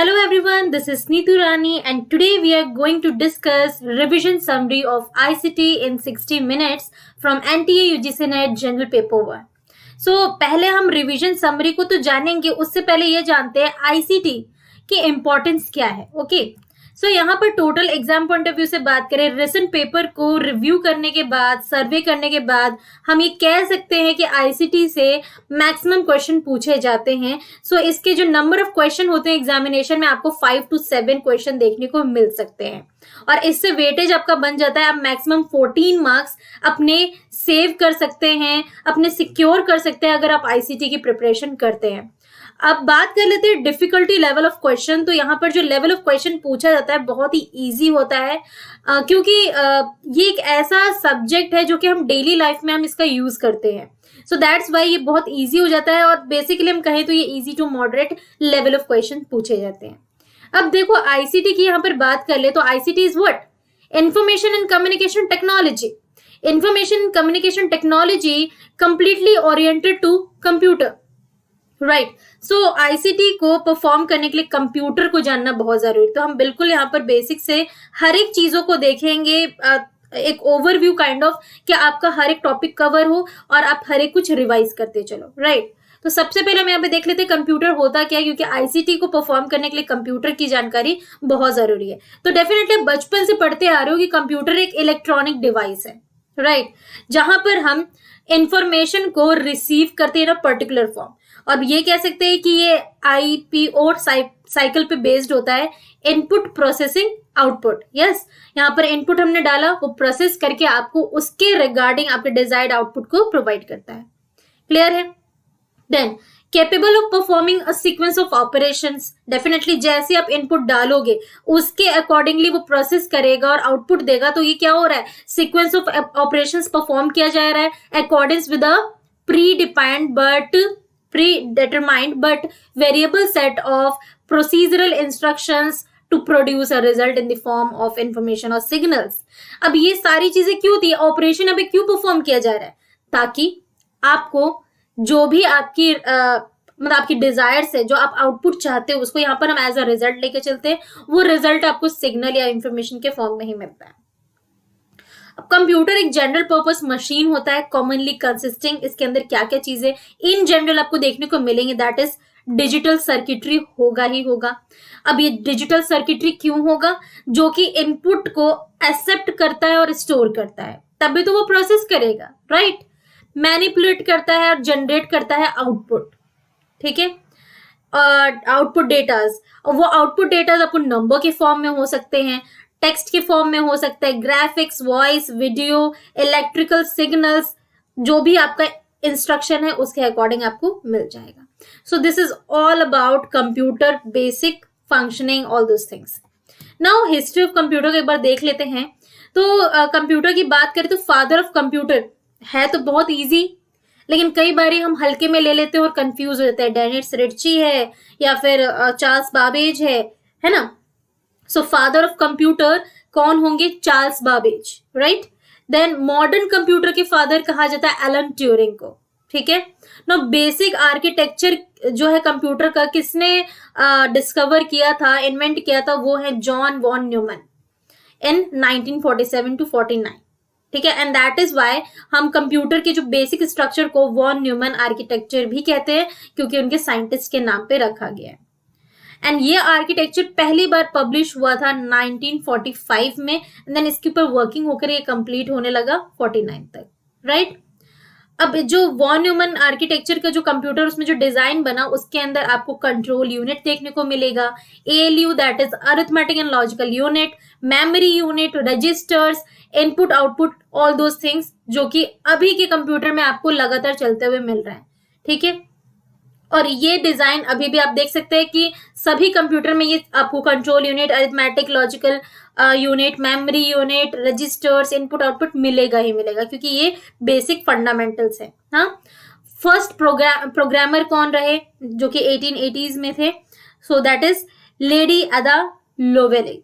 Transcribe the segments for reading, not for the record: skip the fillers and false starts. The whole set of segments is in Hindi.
Hello everyone, this is Neetu Rani and today we are going to discuss revision summary of ICT in 60 minutes from NTA UGC NET General Paper 1. पहले हम रिवीजन समरी को तो जानेंगे, उससे पहले ये जानते हैं आईसीटी की इम्पोर्टेंस क्या है. ओके यहाँ पर total exam point of view से बात करें, रिसेंट पेपर को रिव्यू करने के बाद, सर्वे करने के बाद हम ये कह सकते हैं कि आईसीटी से मैक्सिमम क्वेश्चन पूछे जाते हैं. इसके जो नंबर ऑफ क्वेश्चन होते हैं एग्जामिनेशन में, आपको 5 to 7 क्वेश्चन देखने को मिल सकते हैं और इससे वेटेज आपका बन जाता है. आप मैक्सिमम 14 मार्क्स अपने सेव कर सकते हैं, अपने सिक्योर कर सकते हैं अगर आप आईसीटी की प्रिपरेशन करते हैं. अब बात कर लेते हैं डिफिकल्टी लेवल ऑफ क्वेश्चन. तो यहाँ पर जो लेवल ऑफ क्वेश्चन पूछा जाता है बहुत ही इजी होता है, क्योंकि ये एक ऐसा सब्जेक्ट है जो कि हम डेली लाइफ में हम इसका यूज करते हैं. दैट्स वाई ये बहुत इजी हो जाता है और बेसिकली हम कहें तो ये easy to moderate level of question पूछे जाते हैं. अब देखो आईसीटी की यहाँ पर बात कर ले तो ICT is what? Information and communication technology. Information and communication technology completely oriented to computer. Right. ICT को परफॉर्म करने के लिए कंप्यूटर को जानना बहुत जरूरी है. तो हम बिल्कुल यहाँ पर बेसिक से हर एक चीजों को देखेंगे, एक ओवरव्यू काइंड ऑफ, कि आपका हर एक टॉपिक कवर हो और आप हर एक कुछ रिवाइज करते चलो. राइट. तो सबसे पहले हम यहाँ पे देख लेते हैं कंप्यूटर होता क्या है, क्योंकि आईसीटी को परफॉर्म करने के लिए कंप्यूटर की जानकारी बहुत जरूरी है. तो डेफिनेटली बचपन से पढ़ते आ रहे हो कि कंप्यूटर एक इलेक्ट्रॉनिक डिवाइस है. राइट. जहां पर हम इंफॉर्मेशन को रिसीव करते हैं ना पर्टिकुलर फॉर्म. और ये कह सकते हैं कि ये आईपीओ साइकिल पे बेस्ड होता है, इनपुट प्रोसेसिंग आउटपुट. यस, यहाँ पर इनपुट हमने डाला, वो प्रोसेस करके आपको उसके रिगार्डिंग आपके डिजायर्ड आउटपुट को प्रोवाइड करता है. क्लियर है? Then capable of performing a sequence of operations. Definitely जैसे आप इनपुट डालोगे उसके अकॉर्डिंगली वो प्रोसेस करेगा और आउटपुट देगा. तो ये क्या हो रहा है? सीक्वेंस ऑफ ऑपरेशंस परफॉर्म किया जा रहा है according with a predetermined but variable set of procedural instructions to produce a result in the form of information or signals. अब ये सारी चीजें क्यों थी? ऑपरेशन अभी क्यों परफॉर्म किया जा रहा है? ताकि आपको जो भी आपकी मतलब आपकी डिजायर से जो आप आउटपुट चाहते हो उसको यहाँ पर हम एज अ रिजल्ट लेके चलते हैं. वो रिजल्ट आपको सिग्नल या इंफॉर्मेशन के फॉर्म में ही मिलता है. अब कंप्यूटर एक जनरल पर्पस मशीन होता है, कॉमनली कंसिस्टिंग. इसके अंदर क्या क्या चीजें इन जनरल आपको देखने को मिलेंगी? दैट इज डिजिटल सर्किटरी होगा ही होगा. अब ये डिजिटल सर्किटरी क्यों होगा? जो कि इनपुट को एक्सेप्ट करता है और स्टोर करता है, तभी तो वो प्रोसेस करेगा. राइट. मैनिपुलेट करता है और जनरेट करता है आउटपुट. ठीक है. आउटपुट डेटाज, और वो आउटपुट डेटाज आपको नंबर के फॉर्म में हो सकते हैं, टेक्स्ट के फॉर्म में हो सकता है, graphics, voice, video, electrical signals, जो भी आपका इंस्ट्रक्शन है उसके अकॉर्डिंग आपको मिल जाएगा. This is all about computer basic functioning, all those things. Now history of computer एक बार देख लेते हैं. तो कंप्यूटर की बात करें तो फादर ऑफ कंप्यूटर है तो बहुत ईजी, लेकिन कई बार हम हल्के में ले लेते हैं और कंफ्यूज हो जाते हैं. डेनिस रिच्ची है या फिर चार्ल्स बाबेज है ना. फादर ऑफ कंप्यूटर कौन होंगे? Charles Babbage. Right. Then modern computer के फादर कहा जाता है एलन ट्यूरिंग को. ठीक है. नो बेसिक आर्किटेक्चर जो है कंप्यूटर का किसने डिस्कवर किया था, इन्वेंट किया था? वो है John von Neumann in 1947 to 49. ठीक है. एंड दैट इज वाई हम कंप्यूटर के जो बेसिक स्ट्रक्चर को वॉन न्यूमन आर्किटेक्चर भी कहते हैं, क्योंकि उनके साइंटिस्ट के नाम पे रखा गया है. एंड ये आर्किटेक्चर पहली बार पब्लिश हुआ था 1945 में. एंड देन इसके ऊपर वर्किंग होकर ये कंप्लीट होने लगा 49 तक. राइट. अब जो वॉन न्यूमन आर्किटेक्चर का जो कंप्यूटर उसमें जो डिजाइन बना, उसके अंदर आपको कंट्रोल यूनिट देखने को मिलेगा, ALU that is arithmetic and logical unit, memory unit, registers, input output, all those things जो कि अभी के कंप्यूटर में आपको लगातार चलते हुए मिल रहे हैं. ठीक है. और ये डिजाइन अभी भी आप देख सकते हैं कि सभी कंप्यूटर में ये आपको control unit, arithmetic, logical unit, memory unit, registers, input output मिलेगा ही मिलेगा, क्योंकि ये बेसिक फंडामेंटल्स है. हाँ. फर्स्ट प्रोग्रामर कौन रहे जो कि 1880s में थे? दैट इज लेडी अदा लोवेले.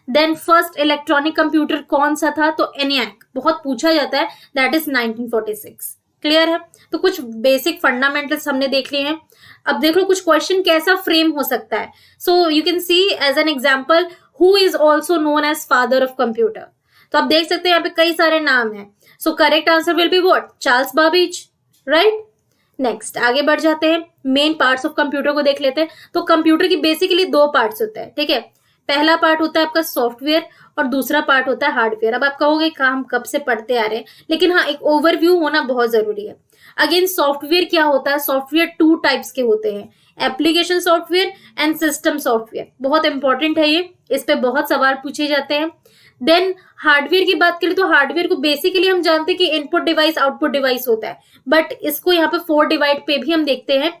देन फर्स्ट इलेक्ट्रॉनिक कंप्यूटर कौन सा था? तो एनियाक, बहुत पूछा जाता है, दैट इज 1946. क्लियर है? तो कुछ बेसिक फंडामेंटल्स हमने देख लिए हैं। अब देख लो कुछ क्वेश्चन कैसा फ्रेम हो सकता है। So you can see as an example, who is also known as father of computer. तो आप देख सकते हैं यहाँ पे कई सारे नाम हैं। So correct answer will be what? Charles Babbage, right. Next आगे बढ़ जाते हैं, मेन पार्ट्स ऑफ कंप्यूटर को देख लेते हैं। तो कंप्यूटर की बेसिकली दो पार्ट्स होते हैं, ठीक है। पहला पार्ट होता है आपका सॉफ्टवेयर और दूसरा पार्ट होता है हार्डवेयर। अब आप कहोगे काम कब से पढ़ते आ रहे हैं, लेकिन हाँ एक ओवरव्यू होना बहुत जरूरी है। अगेन सॉफ्टवेयर क्या होता है? सॉफ्टवेयर टू टाइप्स के होते हैं, application software and system software. बहुत इंपॉर्टेंट है ये, इस पे बहुत सवाल पूछे जाते हैं। देन हार्डवेयर की बात करें तो हार्डवेयर को बेसिकली हम जानते हैं कि इनपुट डिवाइस आउटपुट डिवाइस होता है, बट इसको यहाँ पे 4 डिवाइड पे भी हम देखते हैं।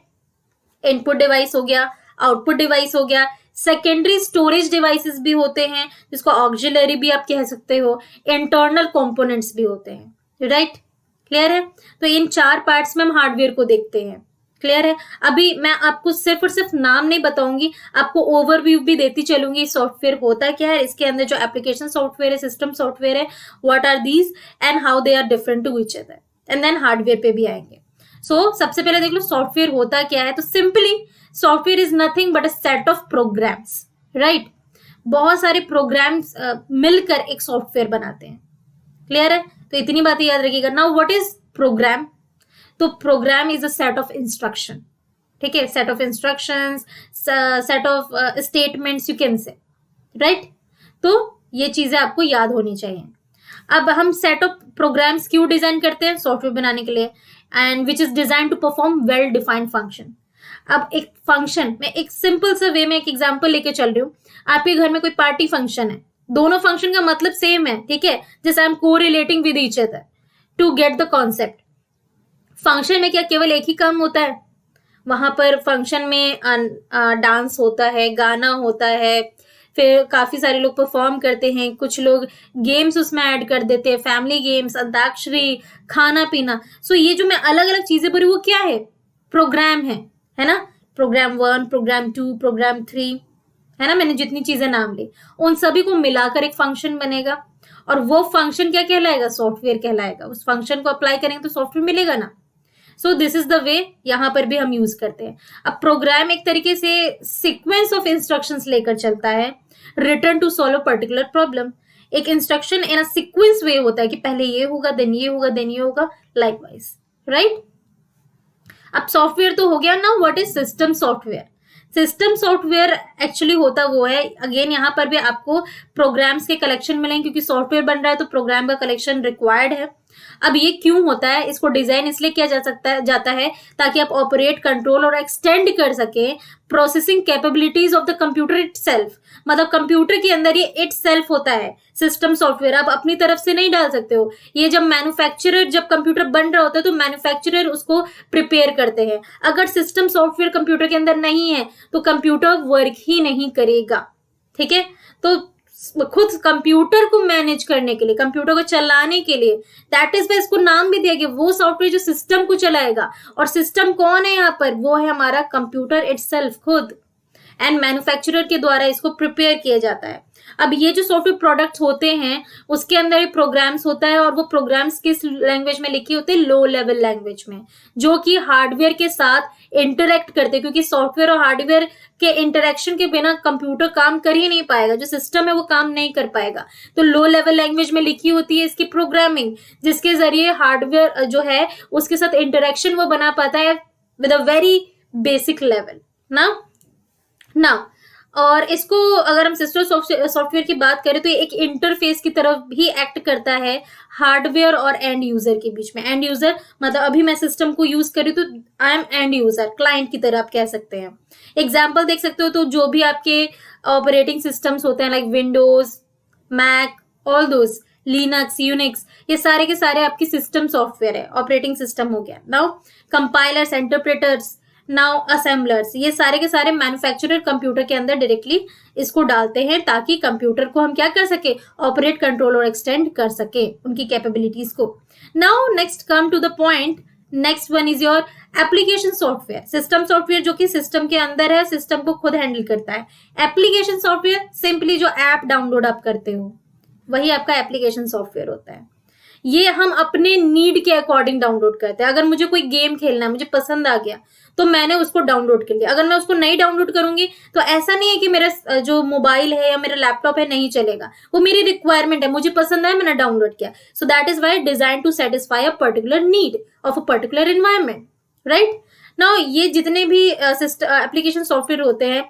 इनपुट डिवाइस हो गया, आउटपुट डिवाइस हो गया, सेकेंडरी स्टोरेज डिवाइसेस भी होते हैं जिसको ऑक्सिलरी भी आप कह सकते हो, इंटरनल कंपोनेंट्स भी होते हैं, राइट। क्लियर है? तो इन 4 पार्ट्स में हम हार्डवेयर को देखते हैं। क्लियर है? अभी मैं आपको सिर्फ और सिर्फ नाम नहीं बताऊंगी, आपको ओवरव्यू भी देती चलूंगी सॉफ्टवेयर होता क्या है, इसके अंदर जो एप्लीकेशन सॉफ्टवेयर है, सिस्टम सॉफ्टवेयर है, what are these and how they are different to each other, and then hardware पे भी आएंगे। सो सबसे पहले देख लो सॉफ्टवेयर होता क्या है। तो simply software is nothing but a set of programs, right. बहुत सारे प्रोग्राम्स मिलकर एक सॉफ्टवेयर बनाते हैं। क्लियर है? तो इतनी बातें याद रखिएगा। Now what is program? तो program is a set of instruction, ठीक है, set of instructions, set of statements you can say, right. तो ये चीजें आपको याद होनी चाहिए। अब हम सेट ऑफ प्रोग्राम्स क्यों डिजाइन करते हैं? सॉफ्टवेयर बनाने के लिए, and which is design to perform well defined function. अब एक फंक्शन में एक सिंपल सा वे में एक एग्जांपल लेके चल रही हूँ। आपके घर में कोई पार्टी फंक्शन है, दोनों फंक्शन का मतलब सेम है, ठीक है, जैसे I am correlating with each other to get the concept. Function में क्या केवल एक ही काम होता है? वहां पर फंक्शन में डांस होता है, गाना होता है, फिर काफी सारे लोग परफॉर्म करते हैं, कुछ लोग गेम्स उसमें ऐड कर देते हैं, फैमिली गेम्स, अंताक्षरी, खाना पीना। सो ये जो मैं अलग अलग चीजें बोली वो क्या है? प्रोग्राम है ना। प्रोग्राम 1, प्रोग्राम 2, प्रोग्राम 3, है ना। मैंने जितनी चीजें नाम ली उन सभी को मिलाकर एक फंक्शन बनेगा, और वो फंक्शन क्या कहलाएगा? सॉफ्टवेयर कहलाएगा। उस फंक्शन को अप्लाई करेंगे तो सॉफ्टवेयर मिलेगा ना। So this is the way यहां पर भी हम यूज करते हैं। अब प्रोग्राम एक तरीके से सीक्वेंस ऑफ इंस्ट्रक्शंस लेकर चलता है, written to solve particular problem. एक instruction in a sequence way होता है कि पहले ये होगा, देन ये होगा, देन ये होगा, लाइकवाइज, राइट। अब सॉफ्टवेयर तो हो गया ना। What is system software? System software actually होता वो है, अगेन यहाँ पर भी आपको प्रोग्राम्स के कलेक्शन मिलेंगे, क्योंकि सॉफ्टवेयर बन रहा है तो प्रोग्राम का कलेक्शन रिक्वायर्ड है। अब ये क्यों होता है? इसको डिजाइन इसलिए किया जाता है ताकि आप ऑपरेट, कंट्रोल और एक्सटेंड कर सके processing capabilities of the computer itself. मतलब कंप्यूटर के अंदर ये इटसेल्फ होता है सिस्टम सॉफ्टवेयर, आप अपनी तरफ से नहीं डाल सकते हो। ये जब मैन्युफैक्चरर, जब कंप्यूटर बन रहा होता है तो मैन्युफैक्चरर उसको प्रिपेयर करते हैं। अगर सिस्टम सॉफ्टवेयर कंप्यूटर के अंदर नहीं है तो कंप्यूटर वर्क ही नहीं करेगा, ठीक है। तो खुद कंप्यूटर को मैनेज करने के लिए, कंप्यूटर को चलाने के लिए, दैट इज वाई इसको नाम भी दिया गया, वो सॉफ्टवेयर जो सिस्टम को चलाएगा। और सिस्टम कौन है यहाँ पर? वो है हमारा कंप्यूटर इटसेल्फ खुद, एंड मैन्युफैक्चरर के द्वारा इसको प्रिपेयर किया जाता है। अब ये जो सॉफ्टवेयर प्रोडक्ट्स होते हैं उसके अंदर प्रोग्राम्स होता है, और वो प्रोग्राम्स किस लैंग्वेज में लिखे होते हैं? लो लेवल लैंग्वेज में, जो कि हार्डवेयर के साथ इंटरेक्ट करते हैं, क्योंकि सॉफ्टवेयर और हार्डवेयर के इंटरेक्शन के बिना कंप्यूटर काम कर ही नहीं पाएगा, जो सिस्टम है वो काम नहीं कर पाएगा। तो लो लेवल लैंग्वेज में लिखी होती है इसकी प्रोग्रामिंग, जिसके जरिए हार्डवेयर जो है उसके साथ इंटरेक्शन वो बना पाता है with a very basic level ना। और इसको अगर हम सिस्टम सॉफ्टवेयर की बात करें तो ये एक इंटरफेस की तरफ भी एक्ट करता है हार्डवेयर और एंड यूजर के बीच में। एंड यूजर मतलब अभी मैं सिस्टम को यूज करी तो I am and user, client की तरह आप कह सकते हैं। एग्जाम्पल देख सकते हो तो जो भी आपके ऑपरेटिंग सिस्टम्स होते हैं like Windows, Mac, all those, Linux, Unix, ये सारे के सारे आपकी सिस्टम सॉफ्टवेयर है, ऑपरेटिंग सिस्टम हो गया। Now compilers, interpreters, now assemblers, ये सारे के सारे मैन्युफैक्चरर कंप्यूटर के अंदर डायरेक्टली इसको डालते हैं ताकि कंप्यूटर को हम क्या कर सके? ऑपरेट, कंट्रोल और एक्सटेंड कर सके उनकी कैपेबिलिटीज को। Now next come to the point, next one is your application software. System software जो कि सिस्टम के अंदर है, सिस्टम को खुद हैंडल करता है। एप्लीकेशन सॉफ्टवेयर सिंपली जो ऐप डाउनलोड आप करते हो वही आपका एप्लीकेशन सॉफ्टवेयर होता है। ये हम अपने नीड के अकॉर्डिंग डाउनलोड करते हैं। अगर मुझे कोई गेम खेलना है, मुझे पसंद आ गया, तो मैंने उसको डाउनलोड कर लिया। अगर मैं उसको नहीं डाउनलोड करूंगी तो ऐसा नहीं है कि मेरा जो मोबाइल है या मेरा लैपटॉप है नहीं चलेगा, वो मेरी रिक्वायरमेंट है, मुझे पसंद है, मैंने डाउनलोड किया। So that is why design to satisfy a particular need of a particular environment, right. Now ये जितने भी एप्लीकेशन सॉफ्टवेयर होते हैं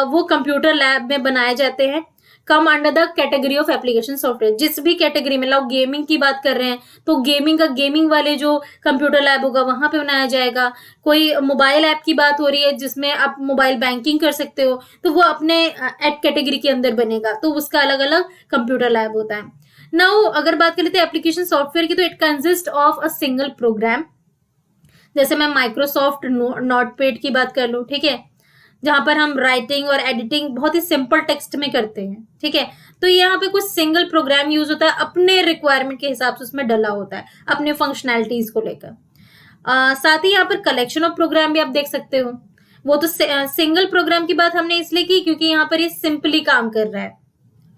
वो कंप्यूटर लैब में बनाए जाते हैं, come under the category of application software. जिस भी कैटेगरी में, लाओ गेमिंग की बात कर रहे हैं तो गेमिंग वाले जो कंप्यूटर लैब होगा वहां पे बनाया जाएगा। कोई मोबाइल ऐप की बात हो रही है जिसमें आप मोबाइल बैंकिंग कर सकते हो, तो वो अपने एड कैटेगरी के अंदर बनेगा, तो उसका अलग अलग कंप्यूटर लैब होता है। नाउ अगर बात कर लेते हैं एप्लीकेशन सॉफ्टवेयर की, तो it consist of a single program. जैसे मैं माइक्रोसॉफ्ट नोटपैड की बात कर लूं, ठीक है, जहां पर हम राइटिंग और एडिटिंग बहुत ही सिंपल टेक्स्ट में करते हैं, ठीक है। तो यहाँ पे कुछ सिंगल प्रोग्राम यूज होता है, अपने रिक्वायरमेंट के हिसाब से उसमें डला होता है, अपने फंक्शनैलिटीज को लेकर। साथ ही यहाँ पर कलेक्शन ऑफ प्रोग्राम भी आप देख सकते हो। वो तो सिंगल प्रोग्राम की बात हमने इसलिए की क्योंकि यहाँ पर ये सिंपली काम कर रहा है,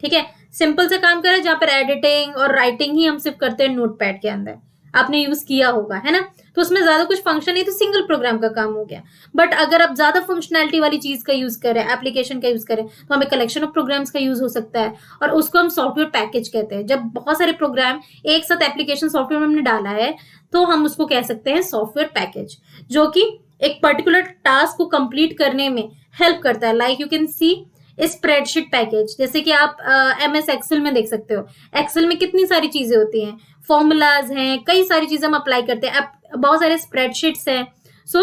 ठीक है, सिंपल से काम कर रहा है, जहां पर एडिटिंग और राइटिंग ही हम सिर्फ करते हैं नोटपैड के अंदर, आपने यूज किया होगा, है ना। तो उसमें ज्यादा कुछ फंक्शन नहीं, तो सिंगल प्रोग्राम का काम हो गया। बट अगर आप ज्यादा फंक्शनैलिटी वाली चीज का यूज करें, एप्लीकेशन का यूज करें, तो हमें कलेक्शन ऑफ प्रोग्राम्स का यूज हो सकता है, और उसको हम सॉफ्टवेयर पैकेज कहते हैं। जब बहुत सारे प्रोग्राम एक साथ एप्लीकेशन सॉफ्टवेयर में हमने डाला है तो हम उसको कह सकते हैं सॉफ्टवेयर पैकेज, जो कि एक पर्टिकुलर टास्क को कंप्लीट करने में हेल्प करता है। Like you can C spreadsheet package, जैसे कि आप MS एक्सेल में देख सकते हो। एक्सेल में कितनी सारी चीजें होती हैं, फॉर्मूलाज हैं, कई सारी चीजें हम अप्लाई करते हैं, बहुत सारे स्प्रेडशीट्स हैं। सो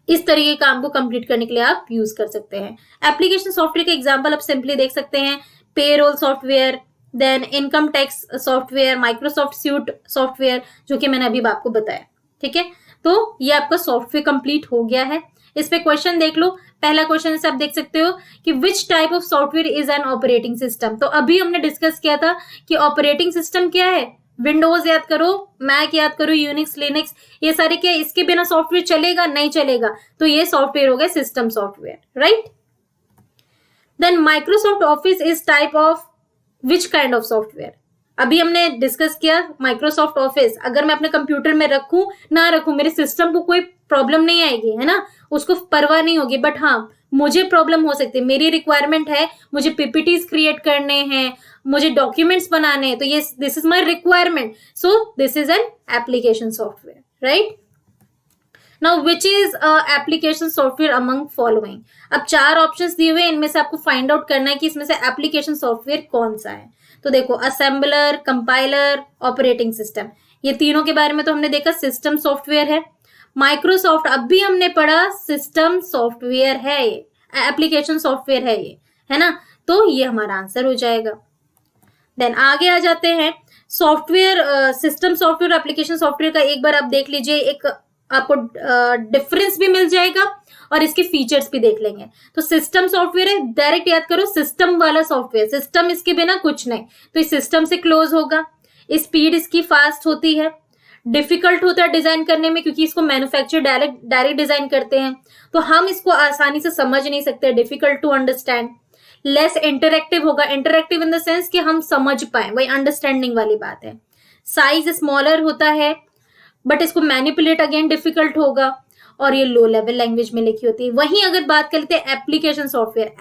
इस तरीके के काम को कंप्लीट करने के लिए आप यूज कर सकते हैं। एप्लीकेशन सॉफ्टवेयर के एग्जांपल आप सिंपली देख सकते हैं, payroll software, then income tax software, Microsoft suite software, जो कि मैंने अभी आपको बताया, ठीक है। तो ये आपका सॉफ्टवेयर कंप्लीट हो गया है। इस पे क्वेश्चन देख लो। पहला क्वेश्चन से आप देख सकते हो कि which type of software is an operating system. तो अभी हमने डिस्कस किया था कि ऑपरेटिंग सिस्टम क्या है, विंडोज याद करो, मैक याद करो, यूनिक्स, लिनक्स, ये सारे क्या, इसके बिना सॉफ्टवेयर चलेगा नहीं चलेगा, तो ये सॉफ्टवेयर हो गया system software, right. Then Microsoft office is type of which kind of software. अभी हमने डिस्कस किया माइक्रोसॉफ्ट ऑफिस, अगर मैं अपने कंप्यूटर में रखूं ना रखूं, मेरे सिस्टम को कोई प्रॉब्लम नहीं आएगी, है ना, उसको परवाह नहीं होगी। बट हाँ, मुझे प्रॉब्लम हो सकती है, मेरी रिक्वायरमेंट है, मुझे PPTs क्रिएट करने हैं, मुझे डॉक्यूमेंट्स बनाने हैं, तो ये this is my requirement, so this is an application software, right. Now which is application software among following. अब 4 ऑप्शंस दिए हुए हैं, इनमें से आपको फाइंड आउट करना है कि इसमें से एप्लीकेशन सॉफ्टवेयर कौन सा है। तो देखो, असेंबलर, कंपाइलर, ऑपरेटिंग सिस्टम, ये तीनों के बारे में तो हमने देखा सिस्टम सॉफ्टवेयर है। माइक्रोसॉफ्ट अभी हमने पढ़ा सिस्टम सॉफ्टवेयर है, ये एप्लीकेशन सॉफ्टवेयर है ये, है ना, तो ये हमारा आंसर हो जाएगा। देन आगे आ जाते हैं software, system software, application software का एक बार आप देख लीजिए, एक आपको डिफरेंस भी मिल जाएगा और इसके फीचर्स भी देख लेंगे। तो सिस्टम सॉफ्टवेयर है, डायरेक्ट याद करो सिस्टम वाला सॉफ्टवेयर, सिस्टम इसके बिना कुछ नहीं, तो इस सिस्टम से क्लोज होगा। स्पीड इसकी फास्ट होती है, डिफिकल्ट होता है डिजाइन करने में क्योंकि इसको मैन्युफैक्चर डायरेक्ट डिजाइन करते हैं, तो हम इसको आसानी से समझ नहीं सकते, difficult to understand. Less interactive होगा, इंटरेक्टिव इन द सेंस कि हम समझ पाए, वही अंडरस्टैंडिंग वाली बात है। साइज स्मॉलर होता है, बट इसको मैनिपुलेट अगेन डिफिकल्ट होगा, और ये लो लेवल लैंग्वेज में लिखी होती है। वहीं अगर बात कर लेते हैं एप्लीकेशन सॉफ्टवेयर,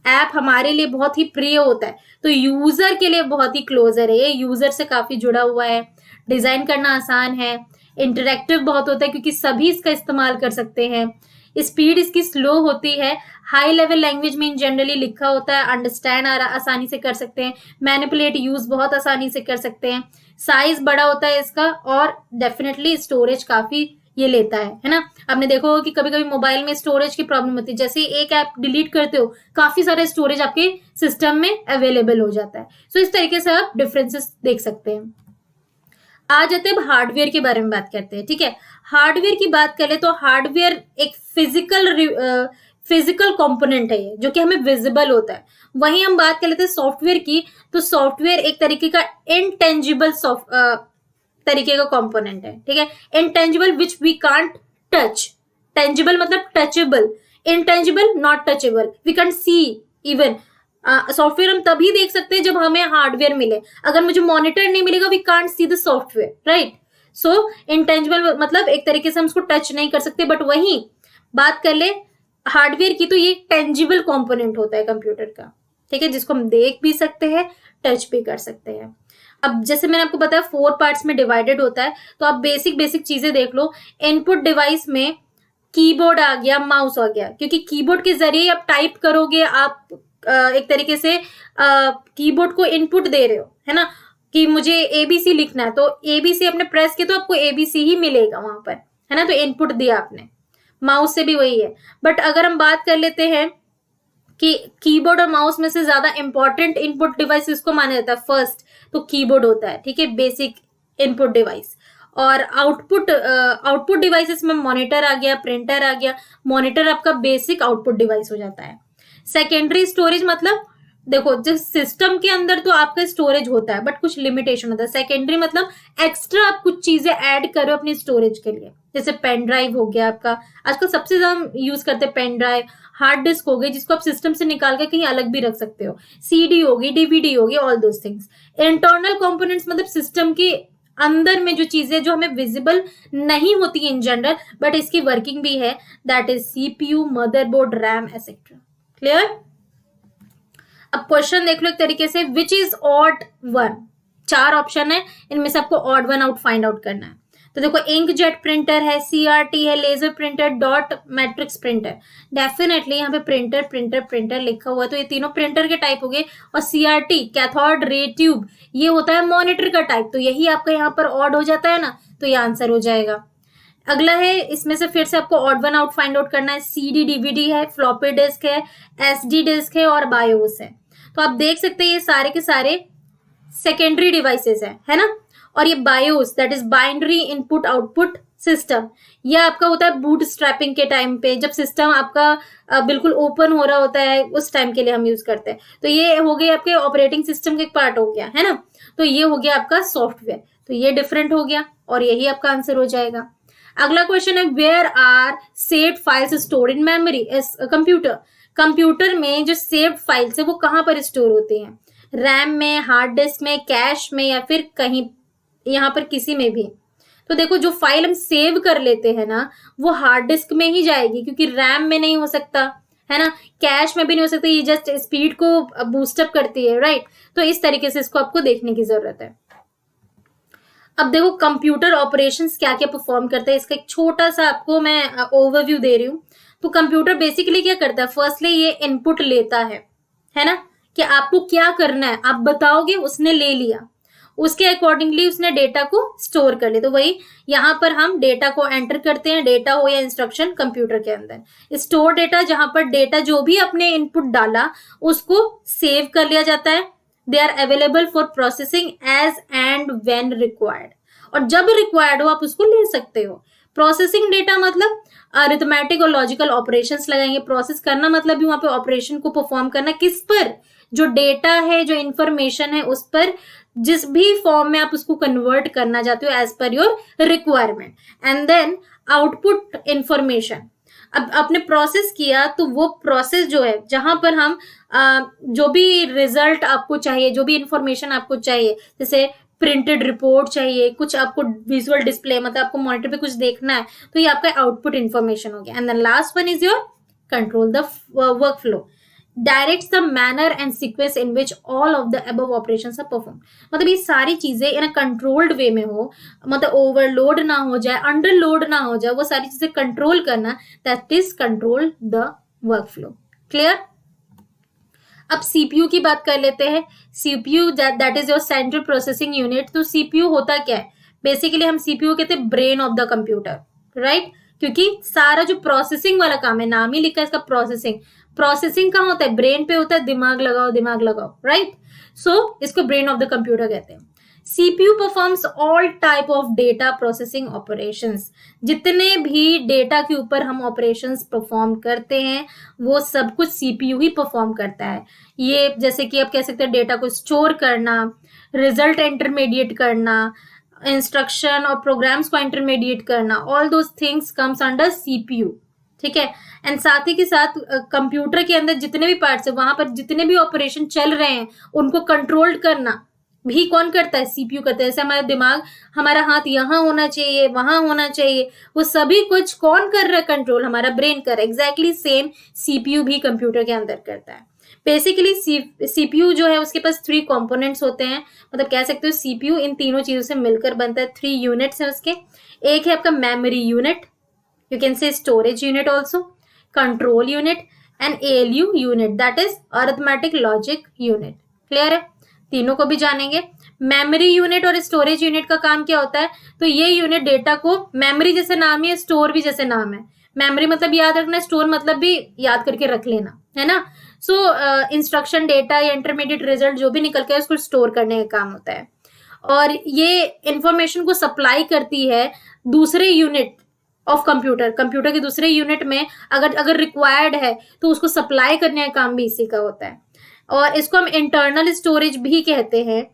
ऐप हमारे लिए बहुत ही प्रिय होता है, तो यूजर के लिए बहुत ही क्लोजर है, ये यूजर से काफी जुड़ा हुआ है, डिजाइन करना आसान है, इंटरेक्टिव बहुत होता है क्योंकि सभी इसका इस्तेमाल कर सकते हैं। स्पीड इसकी स्लो होती है, हाई लेवल लैंग्वेज में जनरली लिखा होता है, अंडरस्टैंड आसानी से कर सकते हैं, मैनिपुलेट यूज बहुत आसानी से कर सकते हैं। साइज बड़ा होता है इसका, और डेफिनेटली स्टोरेज काफी ये लेता है ना। आपने देखा होगा कि कभी कभी मोबाइल में स्टोरेज की प्रॉब्लम होती है, जैसे एक ऐप डिलीट करते हो काफी सारे स्टोरेज आपके सिस्टम में अवेलेबल हो जाता है। सो इस तरीके से आप डिफरेंसेस देख सकते हैं। आ जाते हैं हार्डवेयर के बारे में बात करते हैं, ठीक है। हार्डवेयर की बात करें तो हार्डवेयर एक फिजिकल कंपोनेंट है ये, जो कि हमें विजिबल होता है। वहीं हम बात कर लेते हैं सॉफ्टवेयर की, तो सॉफ्टवेयर एक तरीके का इनटेंजिबल तरीके का कंपोनेंट है, ठीक है। Intangible which we can't touch, tangible मतलब touchable, intangible not touchable, we can't see even, software हम तभी देख सकते हैं जब हमें हार्डवेयर मिले, अगर मुझे मॉनिटर नहीं मिलेगा we can't see the software, right. So intangible मतलब एक तरीके से हम उसको टच नहीं कर सकते, बट वही बात कर ले हार्डवेयर की तो ये टेंजिबल कंपोनेंट होता है कंप्यूटर का, ठीक है, जिसको हम देख भी सकते हैं, टच भी कर सकते हैं। अब जैसे मैंने आपको बताया 4 पार्ट्स में डिवाइडेड होता है, तो आप बेसिक बेसिक चीजें देख लो। इनपुट डिवाइस में कीबोर्ड आ गया, माउस आ गया, क्योंकि कीबोर्ड के जरिए आप टाइप करोगे, आप एक तरीके से कीबोर्ड को इनपुट दे रहे हो, है ना, कि मुझे एबीसी लिखना है, तो एबीसी आपने प्रेस किया तो आपको एबीसी ही मिलेगा वहां पर, है ना, तो इनपुट दिया आपने। माउस से भी वही है। बट अगर हम बात कर लेते हैं कि कीबोर्ड और माउस में से ज्यादा इंपॉर्टेंट इनपुट डिवाइस किसको माना जाता है, फर्स्ट तो कीबोर्ड होता है, ठीक है, बेसिक इनपुट डिवाइस। और आउटपुट डिवाइसेस में मॉनिटर आ गया, प्रिंटर आ गया। मॉनिटर आपका बेसिक आउटपुट डिवाइस हो जाता है। सेकेंडरी स्टोरेज मतलब देखो, जिस सिस्टम के अंदर तो आपका स्टोरेज होता है बट कुछ लिमिटेशन होता है। सेकेंडरी मतलब एक्स्ट्रा आप कुछ चीजें ऐड करो अपनी स्टोरेज के लिए, जैसे पेन ड्राइव हो गया आपका, आजकल सबसे ज्यादा यूज करते हैं पेन ड्राइव। हार्ड डिस्क हो गई जिसको आप सिस्टम से निकाल के कहीं अलग भी रख सकते हो। सीडी होगी, डीवीडी होगी, all those things. Internal components मतलब सिस्टम के अंदर में जो चीजें जो हमें विजिबल नहीं होती इन जनरल बट इसकी वर्किंग भी है, that is CPU, motherboard, RAM etcetera. Clear. अब क्वेश्चन देख लो एक तरीके से, which is odd one. 4 option है, इनमें से आपको odd one out find out करना है। तो देखो, इंकजेट प्रिंटर है, सीआरटी है, laser printer, dot matrix printer. Definitely यहाँ पे प्रिंटर प्रिंटर प्रिंटर लिखा हुआ है, तो ये तीनों प्रिंटर के टाइप हो गए। और सीआरटी कैथोड रे ट्यूब, ये होता है मॉनिटर का टाइप, तो यही आपका यहाँ पर ऑड हो जाता है ना, तो ये आंसर हो जाएगा। अगला है, इसमें से फिर से आपको odd one out find out करना है। सीडी डीवीडी है, फ्लॉपी डिस्क है, एसडी डिस्क है और बायोस है। तो आप देख सकते हैं ये सारे के सारे सेकेंडरी डिवाइसेस है ना। और ये BIOS that is binary input output system, यह आपका होता है बूट स्ट्रैपिंग के टाइम पे, जब सिस्टम आपका बिल्कुल ओपन हो रहा होता है उस टाइम के लिए हम यूज करते हैं। तो ये हो गया आपके ऑपरेटिंग सिस्टम का एक पार्ट हो गया, है ना। तो ये हो गया आपका सॉफ्टवेयर, तो ये डिफरेंट हो गया और यही आपका आंसर हो जाएगा। अगला क्वेश्चन है, where are saved files stored in memory computer. Computer में जो सेव्ड फाइल्स है वो कहाँ पर स्टोर होती हैं, रैम में, हार्ड डिस्क में, कैश में, या फिर कहीं यहाँ पर किसी में भी। तो देखो, जो फाइल हम सेव कर लेते हैं ना वो हार्ड डिस्क में ही जाएगी, क्योंकि रैम में नहीं हो सकता, है ना, कैश में भी नहीं हो सकता, ये जस्ट स्पीड को बूस्टअप करती है, राइट। तो इस तरीके से इसको आपको देखने की जरूरत है। अब देखो, कंप्यूटर ऑपरेशंस क्या क्या परफॉर्म करते हैं, इसका एक छोटा सा आपको मैं ओवरव्यू दे रही हूँ। तो कंप्यूटर बेसिकली क्या करता है, फर्स्टली ये इनपुट लेता है ना, कि आपको क्या करना है आप बताओगे, उसने ले लिया, उसके अकॉर्डिंगली उसने डेटा को स्टोर कर लिया। तो वही यहाँ पर हम डेटा को एंटर करते हैं, डेटा हो या इंस्ट्रक्शन कंप्यूटर के अंदर स्टोर डेटा, जहां पर डेटा जो भी अपने इनपुट डाला उसको सेव कर लिया जाता है। They are available for processing as and when required, और जब रिक्वायर्ड हो आप उसको ले सकते हो। प्रोसेसिंग डेटा मतलब अरिथमेटिक और लॉजिकल ऑपरेशंस लगाएंगे। प्रोसेस करना मतलब भी वहां पे ऑपरेशन को परफॉर्म करना, किस पर, जो डेटा है, जो इंफॉर्मेशन है उस पर, जिस भी फॉर्म में आप उसको कन्वर्ट करना चाहते हो as per your requirement. And then output information, अब आपने प्रोसेस किया तो वो प्रोसेस जो है जहां पर हम जो भी रिजल्ट आपको चाहिए, जो भी इंफॉर्मेशन आपको चाहिए, जैसे प्रिंटेड रिपोर्ट चाहिए, कुछ आपको विजुअल डिस्प्ले मतलब आपको मॉनिटर पे कुछ देखना है, तो ये आपका आउटपुट इंफॉर्मेशन हो गया। And the last one is your control the work flow, directs the manner and sequence in which all of the above operations are perform. मतलब ये सारी चीजें इन अ कंट्रोल्ड वे में हो, मतलब ओवरलोड ना हो जाए, अंडरलोड ना हो जाए, वो सारी चीजें कंट्रोल करना, that is control the work flow. Clear. अब सीपीयू की बात कर लेते हैं। CPU that is your central processing unit. तो सीपीयू होता क्या है, बेसिकली हम सीपीयू कहते हैं brain of the computer, right, क्योंकि सारा जो प्रोसेसिंग वाला काम है, नाम ही लिखा है इसका प्रोसेसिंग। प्रोसेसिंग कहाँ होता है, ब्रेन पे होता है, दिमाग लगाओ दिमाग लगाओ, राइट। सो इसको ब्रेन ऑफ द कंप्यूटर कहते हैं। CPU performs all type of data processing operations. जितने भी डेटा के ऊपर हम ऑपरेशंस परफॉर्म करते हैं वो सब कुछ CPU ही परफॉर्म करता है। ये जैसे कि आप कह सकते हैं डेटा को स्टोर करना, रिजल्ट इंटरमीडिएट करना, इंस्ट्रक्शन और प्रोग्राम्स को इंटरमीडिएट करना, all those things comes under CPU। ठीक है। एंड साथ ही के साथ कंप्यूटर के अंदर जितने भी पार्ट्स है, वहां पर जितने भी ऑपरेशन चल रहे हैं उनको कंट्रोल करना भी कौन करता है? सीपीयू करता है। जैसे हमारा दिमाग, हमारा हाथ यहाँ होना चाहिए, वहां होना चाहिए, वो सभी कुछ कौन कर रहा है कंट्रोल? हमारा ब्रेन कर रहा है। एग्जैक्टली सेम सीपीयू भी कंप्यूटर के अंदर करता है। बेसिकली सीपीयू जो है उसके पास 3 कंपोनेंट्स होते हैं, मतलब कह सकते हो सीपीयू इन तीनों चीजों से मिलकर बनता है। 3 यूनिट्स है उसके। एक है आपका मेमोरी यूनिट, यू कैन से storage unit also, control unit and ALU unit, that is arithmetic logic unit. Clear है? तीनों को भी जानेंगे। मेमोरी यूनिट और स्टोरेज यूनिट का काम क्या होता है? तो ये यूनिट डेटा को, मेमोरी जैसे नाम है, स्टोर भी जैसे नाम है। मेमोरी मतलब याद रखना, स्टोर मतलब भी याद करके रख लेना, है ना। सो इंस्ट्रक्शन, डेटा या इंटरमीडिएट रिजल्ट जो भी निकल के उसको स्टोर करने का काम होता है। और ये इंफॉर्मेशन को सप्लाई करती है दूसरे यूनिट ऑफ कंप्यूटर, कंप्यूटर के दूसरे यूनिट में अगर रिक्वायर्ड है तो उसको सप्लाई करने का काम भी इसी का होता है। और इसको हम इंटरनल स्टोरेज भी कहते हैं,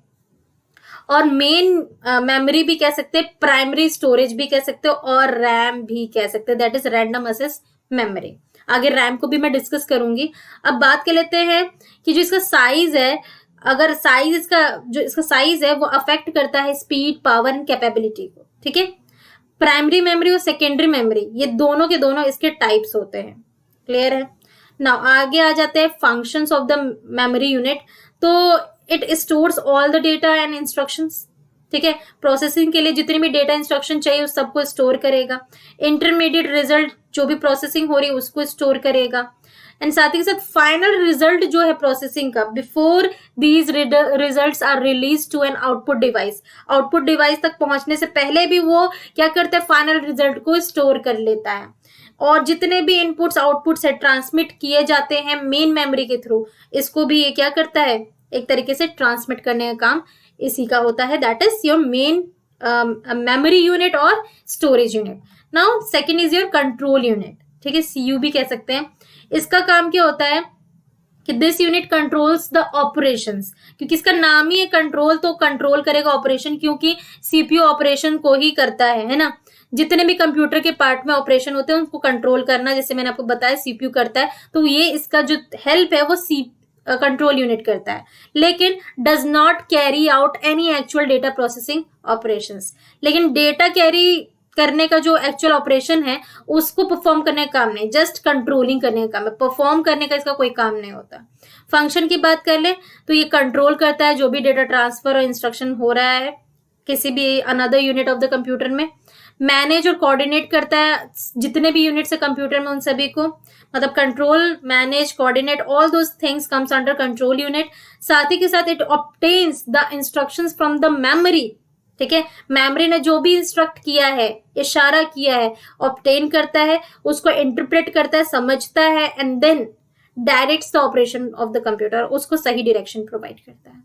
और मेन मेमोरी भी कह सकते हैं, प्राइमरी स्टोरेज भी कह सकते हो, और रैम भी कह सकते हैं, that is random access memory. आगे रैम को भी मैं डिस्कस करूंगी। अब बात कर लेते हैं कि जो इसका साइज है, अगर साइज इसका साइज है वो अफेक्ट करता है स्पीड, पावर एंड कैपेबिलिटी को। ठीक है। प्राइमरी मेमोरी और सेकेंडरी मेमोरी, ये दोनों के दोनों इसके टाइप्स होते हैं। क्लियर है? नाउ आगे आ जाते हैं functions of the memory unit. तो it stores all the data and instructions. ठीक है। प्रोसेसिंग के लिए जितनी भी डेटा इंस्ट्रक्शन चाहिए उस सबको स्टोर करेगा। इंटरमीडिएट रिजल्ट जो भी प्रोसेसिंग हो रही है उसको स्टोर करेगा। एंड साथ ही के साथ फाइनल रिजल्ट जो है प्रोसेसिंग का, before these results are release to an output device, output device तक पहुंचने से पहले भी वो क्या करता है? फाइनल रिजल्ट को स्टोर कर लेता है। और जितने भी इनपुट्स आउटपुट्स है ट्रांसमिट किए जाते हैं मेन मेमोरी के थ्रू, इसको भी ये क्या करता है? एक तरीके से ट्रांसमिट करने का काम इसी का होता है। That is your main memory unit और storage unit. Now second is your control unit. ठीक है, सीयू भी कह सकते हैं। इसका काम क्या होता है कि this unit controls the operations, क्योंकि इसका नाम ही है कंट्रोल, तो कंट्रोल करेगा ऑपरेशन, क्योंकि सीपीयू ऑपरेशन को ही करता है ना। जितने भी कंप्यूटर के पार्ट में ऑपरेशन होते हैं उनको कंट्रोल करना, जैसे मैंने आपको बताया सीपीयू करता है, तो ये इसका जो हेल्प है वो कंट्रोल यूनिट करता है, लेकिन does not carry out any actual data processing operations. लेकिन डेटा कैरी करने का जो एक्चुअल ऑपरेशन है उसको परफॉर्म करने का काम नहीं, जस्ट कंट्रोलिंग करने का काम है, परफॉर्म करने का इसका कोई काम नहीं होता। फंक्शन की बात कर ले तो ये कंट्रोल करता है जो भी डेटा ट्रांसफर और इंस्ट्रक्शन हो रहा है किसी भी another unit of the computer में। मैनेज और कोऑर्डिनेट करता है जितने भी यूनिट्स है कंप्यूटर में उन सभी को, मतलब control, manage, coordinate, all those things comes under control unit. साथ ही के साथ it obtains the instructions from the memory. ठीक है, मेमोरी ने जो भी इंस्ट्रक्ट किया है, इशारा किया है, ऑब्टेन करता है, उसको इंटरप्रेट करता है, समझता है, and then directs the operation of the computer, उसको सही डायरेक्शन प्रोवाइड करता है।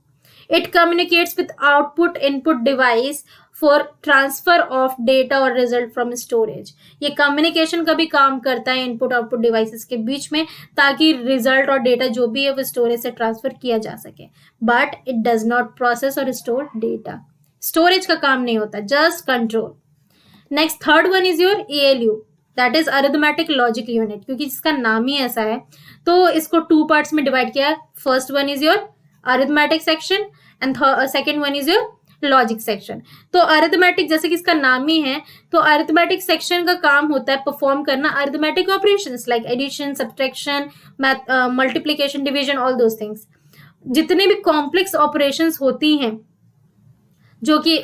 It communicates with output input device for transfer of data और रिजल्ट फ्रॉम स्टोरेज। ये कम्युनिकेशन का भी काम करता है इनपुट आउटपुट डिवाइसेस के बीच में, ताकि रिजल्ट और डेटा जो भी है वो स्टोरेज से ट्रांसफर किया जा सके। But it does not process और स्टोर डेटा, स्टोरेज का काम नहीं होता, just control. Next third one is your ALU, that is arithmetic logic unit, क्योंकि इसका नाम ही ऐसा है तो इसको 2 पार्ट्स में डिवाइड किया है। First one is your arithmetic section and second one is your logic section. तो अरिथमेटिक जैसे कि इसका नाम ही है, तो अरिथमेटिक सेक्शन का काम होता है परफॉर्म करना arithmetic operations like addition, subtraction, multiplication, division, all those things. जितने भी कॉम्प्लेक्स ऑपरेशंस होती हैं जो कि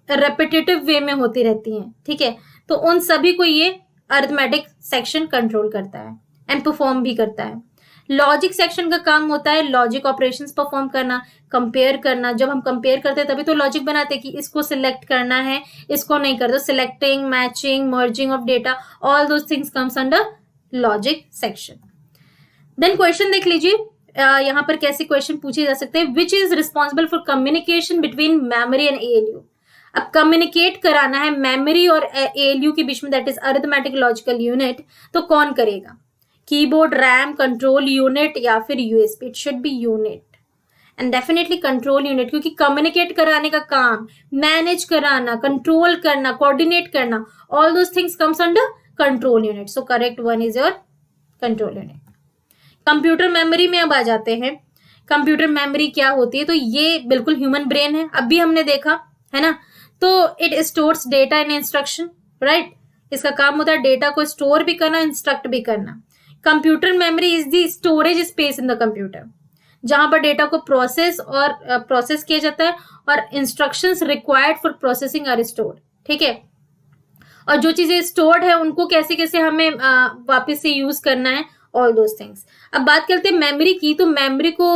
रेपिटेटिव वे में होती रहती हैं, ठीक है, तो उन सभी को ये अरिथमेटिक सेक्शन कंट्रोल करता है एंड परफॉर्म भी करता है। लॉजिक सेक्शन का काम होता है लॉजिक ऑपरेशंस परफॉर्म करना, कंपेयर करना। जब हम कंपेयर करते हैं तभी तो लॉजिक बनाते हैं कि इसको सिलेक्ट करना है, इसको नहीं कर दो। Selecting, matching, merging of data, all those things comes under logic section. Then question देख लीजिए, यहाँ पर कैसे क्वेश्चन पूछे जा सकते हैं। Which is responsible for communication between memory and ALU. अब कम्युनिकेट कराना है मेमोरी और एएलयू के बीच में, that is arithmetic logical unit, तो कौन करेगा? कीबोर्ड, रैम, कंट्रोल यूनिट या फिर USB? It should be unit and definitely control unit, क्योंकि कम्युनिकेट कराने का काम, मैनेज कराना, कंट्रोल करना, कोऑर्डिनेट करना, all those things comes under control unit. So correct one is your control unit. Computer memory में अब आ जाते हैं. कंप्यूटर मेमोरी क्या होती है? तो ये बिल्कुल ह्यूमन ब्रेन है, अब भी हमने देखा है ना. तो it stores data in instruction, right. इसका काम होता है डेटा को स्टोर भी करना, इंस्ट्रक्ट भी करना. Computer memory is the storage space in the computer, जहां पर डेटा को प्रोसेस किया जाता है और instructions required for processing are stored. ठीक है. और जो चीजें स्टोर्ड है उनको कैसे कैसे हमें वापस से यूज करना है, ऑल दोज थिंग्स. अब बात करते हैं मेमोरी की. तो मेमोरी को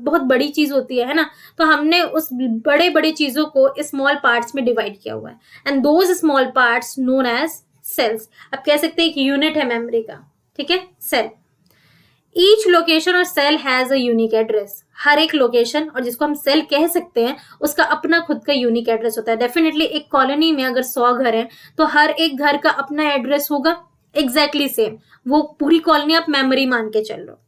बहुत बड़ी चीज होती है ना. तो हमने उस बड़े बड़े चीजों को स्मॉल पार्ट्स में डिवाइड किया हुआ है, and those small parts known as cells. अब कह सकते हैं एक यूनिट है मेमोरी का. ठीक है, सेल. ईच लोकेशन और cell has a unique address. हर एक लोकेशन और जिसको हम सेल कह सकते हैं उसका अपना खुद का यूनिक एड्रेस होता है. डेफिनेटली एक कॉलोनी में अगर 100 घर हैं तो हर एक घर का अपना एड्रेस होगा, एग्जैक्टली सेम. वो पूरी कॉलोनी आप मेमोरी मान के चल लो.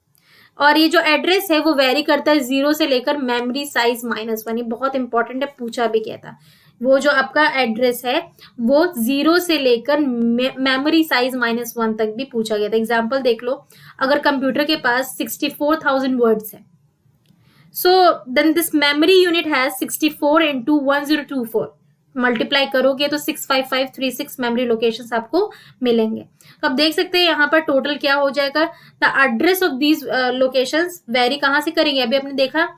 और ये जो एड्रेस है वो वेरी करता है 0 से लेकर मेमोरी साइज -1. ये बहुत इंपॉर्टेंट है, पूछा भी गया था. वो जो आपका एड्रेस है वो 0 से लेकर मेमोरी साइज -1 तक भी पूछा गया था. एग्जाम्पल देख लो. अगर कंप्यूटर के पास 64,000 वर्ड्स है, so then this memory unit has 64 into 1024. Multiply करोगे तो 65536 मेमोरी लोकेशंस आपको मिलेंगे. तो आप देख सकते हैं यहाँ पर टोटल क्या हो जाएगा. The address of these locations very कहाँ से करेंगे, अभी आपने देखा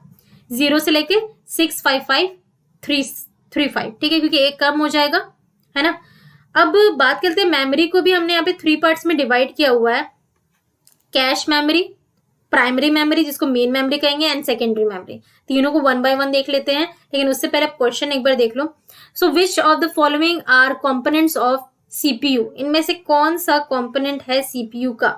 0 से लेके 65535. ठीक है, क्योंकि एक कम हो जाएगा, है ना. अब बात करते हैं मेमोरी को भी हमने यहाँ पे 3 पार्ट्स में डिवाइड किया हुआ है. कैश मेमोरी, प्राइमरी मेमोरी जिसको मेन मेमोरी कहेंगे, एंड सेकेंडरी मेमोरी. तीनों को 1 by 1 देख लेते हैं, लेकिन उससे पहले आप क्वेश्चन एक बार देख लो. So which of the following are components of CPU. इनमें से कौन सा कंपोनेंट है सीपीयू का?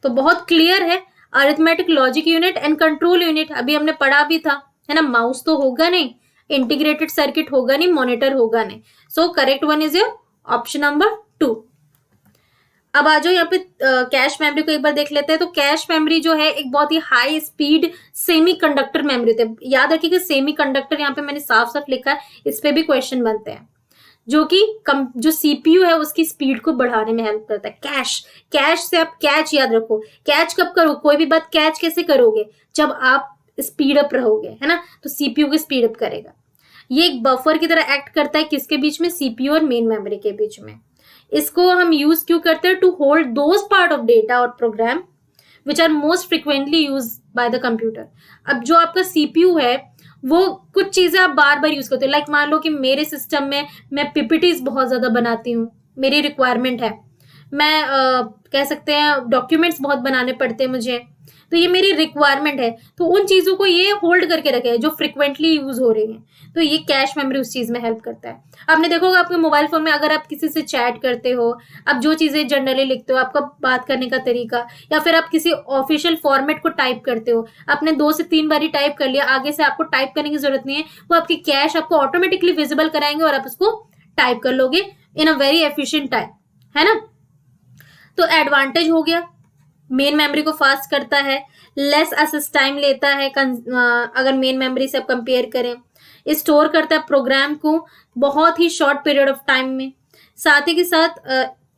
तो बहुत क्लियर है, arithmetic logic unit and control unit. अभी हमने पढ़ा भी था, है ना. माउस तो होगा नहीं, इंटीग्रेटेड सर्किट होगा नहीं, मॉनिटर होगा नहीं. So correct one is your option number 2. अब आ जाओ यहाँ पे कैश मेमोरी को एक बार देख लेते हैं. तो कैश मेमोरी जो है एक बहुत ही high speed semiconductor memory होती है. याद रखिएगा सेमी कंडक्टर यहाँ पे मैंने साफ साफ लिखा है, इस पे भी क्वेश्चन बनते हैं. जो कि जो सीपीयू है उसकी स्पीड को बढ़ाने में हेल्प करता है. कैश से आप कैच याद रखो. कैच कब करो, कोई भी बात कैच कैसे करोगे, जब आप स्पीड अप रहोगे, है ना. तो सीपीयू को स्पीड अप करेगा. ये एक बफर की तरह एक्ट करता है किसके बीच में, सीपीयू और मेन मेमोरी के बीच में. इसको हम यूज क्यों करते हैं, to hold those part of data और program which are most frequently use by the computer. अब जो आपका सीपीयू है वो कुछ चीजें आप बार बार यूज करते हो. लाइक मान लो कि मेरे सिस्टम में मैं पीपीटीज बहुत ज्यादा बनाती हूँ, मेरी रिक्वायरमेंट है. मैं कह सकते हैं डॉक्यूमेंट्स बहुत बनाने पड़ते हैं मुझे, तो ये मेरी रिक्वायरमेंट है. तो उन चीजों को ये होल्ड करके रखे है जो फ्रिक्वेंटली यूज हो रही हैं. तो ये कैश मेमोरी उस चीज में हेल्प करता है. आपने देखा होगा आपके मोबाइल फोन में अगर आप किसी से चैट करते हो, आप जो चीजें जनरली लिखते हो, आपका बात करने का तरीका, या फिर आप किसी ऑफिशियल फॉर्मेट को टाइप करते हो, आपने 2 से 3 बारी टाइप कर लिया, आगे से आपको टाइप करने की जरूरत नहीं है. वो आपकी कैश आपको ऑटोमेटिकली विजिबल कराएंगे और आप उसको टाइप कर लोगे इन अ वेरी एफिशिएंट टाइम, है ना. तो एडवांटेज हो गया, मेन मेमोरी को फास्ट करता है, लेस एक्सेस टाइम लेता है अगर मेन मेमोरी से आप कंपेयर करें. स्टोर करता है प्रोग्राम को बहुत ही शॉर्ट पीरियड ऑफ टाइम में. साथ ही के साथ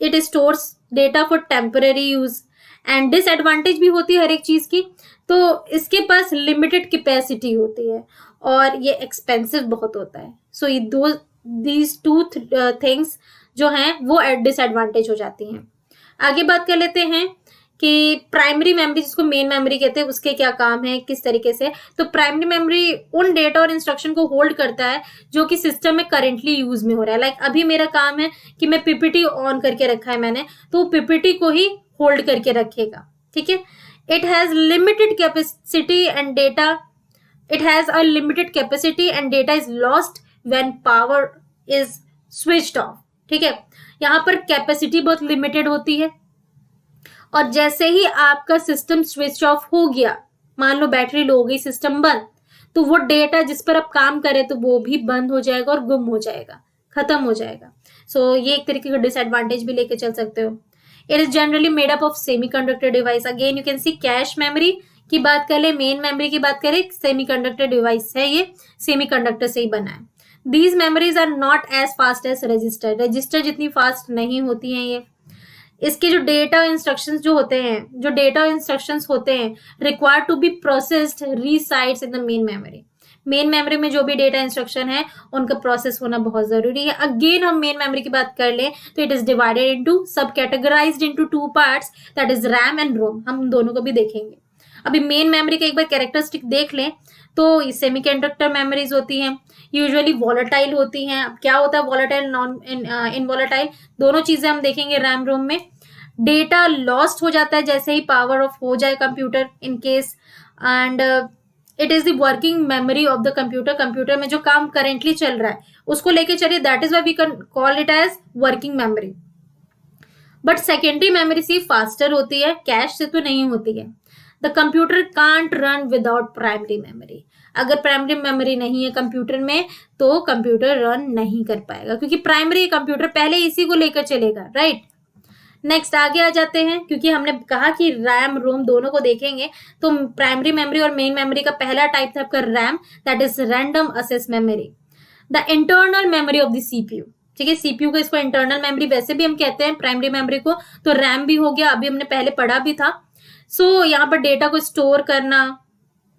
it stores data for temporary use. And disadvantage भी होती है हर एक चीज की. तो इसके पास लिमिटेड कैपेसिटी होती है और ये एक्सपेंसिव बहुत होता है. सो ये दीज टू थिंग्स जो हैं वो डिसएडवांटेज हो जाती हैं. आगे बात कर लेते हैं कि प्राइमरी मेमोरी जिसको मेन मेमोरी कहते हैं उसके क्या काम है, किस तरीके से. तो प्राइमरी मेमोरी उन डेटा और इंस्ट्रक्शन को होल्ड करता है जो कि सिस्टम में करेंटली यूज में हो रहा है. लाइक अभी मेरा काम है कि मैं पीपीटी ऑन करके रखा है मैंने, तो पीपीटी को ही होल्ड करके रखेगा. ठीक है. It has limited capacity and data is lost when power is switched off. ठीक है. यहाँ पर कैपेसिटी बहुत लिमिटेड होती है और जैसे ही आपका सिस्टम स्विच ऑफ हो गया, मान लो बैटरी लो हो गई, सिस्टम बंद, तो वो डेटा जिस पर आप काम करें तो वो भी बंद हो जाएगा और गुम हो जाएगा, खत्म हो जाएगा. सो ये एक तरीके का डिसएडवांटेज भी लेके चल सकते हो. It is generally made up of semiconductor device. Again you can C cache memory की बात करें, मेन मेमोरी की बात करें, सेमीकंडक्टर डिवाइस है, ये सेमीकंडक्टर से ही बना है. These memories are not as fast as register. Register जितनी फास्ट नहीं होती हैं ये. इसके जो डेटा इंस्ट्रक्शंस जो होते हैं, जो डेटा इंस्ट्रक्शंस होते हैं required to be processed resides in the main memory. Main memory में जो भी डेटा इंस्ट्रक्शन है उनका प्रोसेस होना बहुत जरूरी है। अगेन हम मेन मेमोरी की बात कर लें तो it is divided into subcategorised into two parts, that is RAM and ROM. हम दोनों को भी देखेंगे। अभी मेन मेमोरी का एक बार कैरेक्टरिस्टिक देख लें तो सेमीकंडक्टर मेमोरीज होती हैं, यूजुअली वॉलेटाइल होती हैं। अब क्या होता है वॉलेटाइल, नॉन इनवॉलेटाइल, दोनों चीजें हम देखेंगे रैम रोम में। डेटा लॉस्ट हो जाता है जैसे ही पावर ऑफ हो जाए computer in case, and it is the working memory of the computer. Computer में जो काम करेंटली चल रहा है उसको लेके चलिए, that is why we can call it as working memory. But secondary memory सी फास्टर होती है, कैश से तो नहीं होती है। The computer can't run without primary memory. अगर प्राइमरी मेमोरी नहीं है कंप्यूटर में तो कंप्यूटर रन नहीं कर पाएगा, क्योंकि प्राइमरी कंप्यूटर पहले इसी को लेकर चलेगा, राइट। नेक्स्ट आगे आ जाते हैं, क्योंकि हमने कहा कि रैम रोम दोनों को देखेंगे, तो प्राइमरी मेमोरी और मेन मेमोरी का पहला टाइप था आपका RAM, that is random access memory. The internal memory of the CPU, ठीक है, सीपीयू को इसको इंटरनल मेमोरी वैसे भी हम कहते हैं प्राइमरी मेमोरी को, तो रैम भी हो गया, अभी हमने पहले पढ़ा भी था। सो यहाँ पर डेटा को स्टोर करना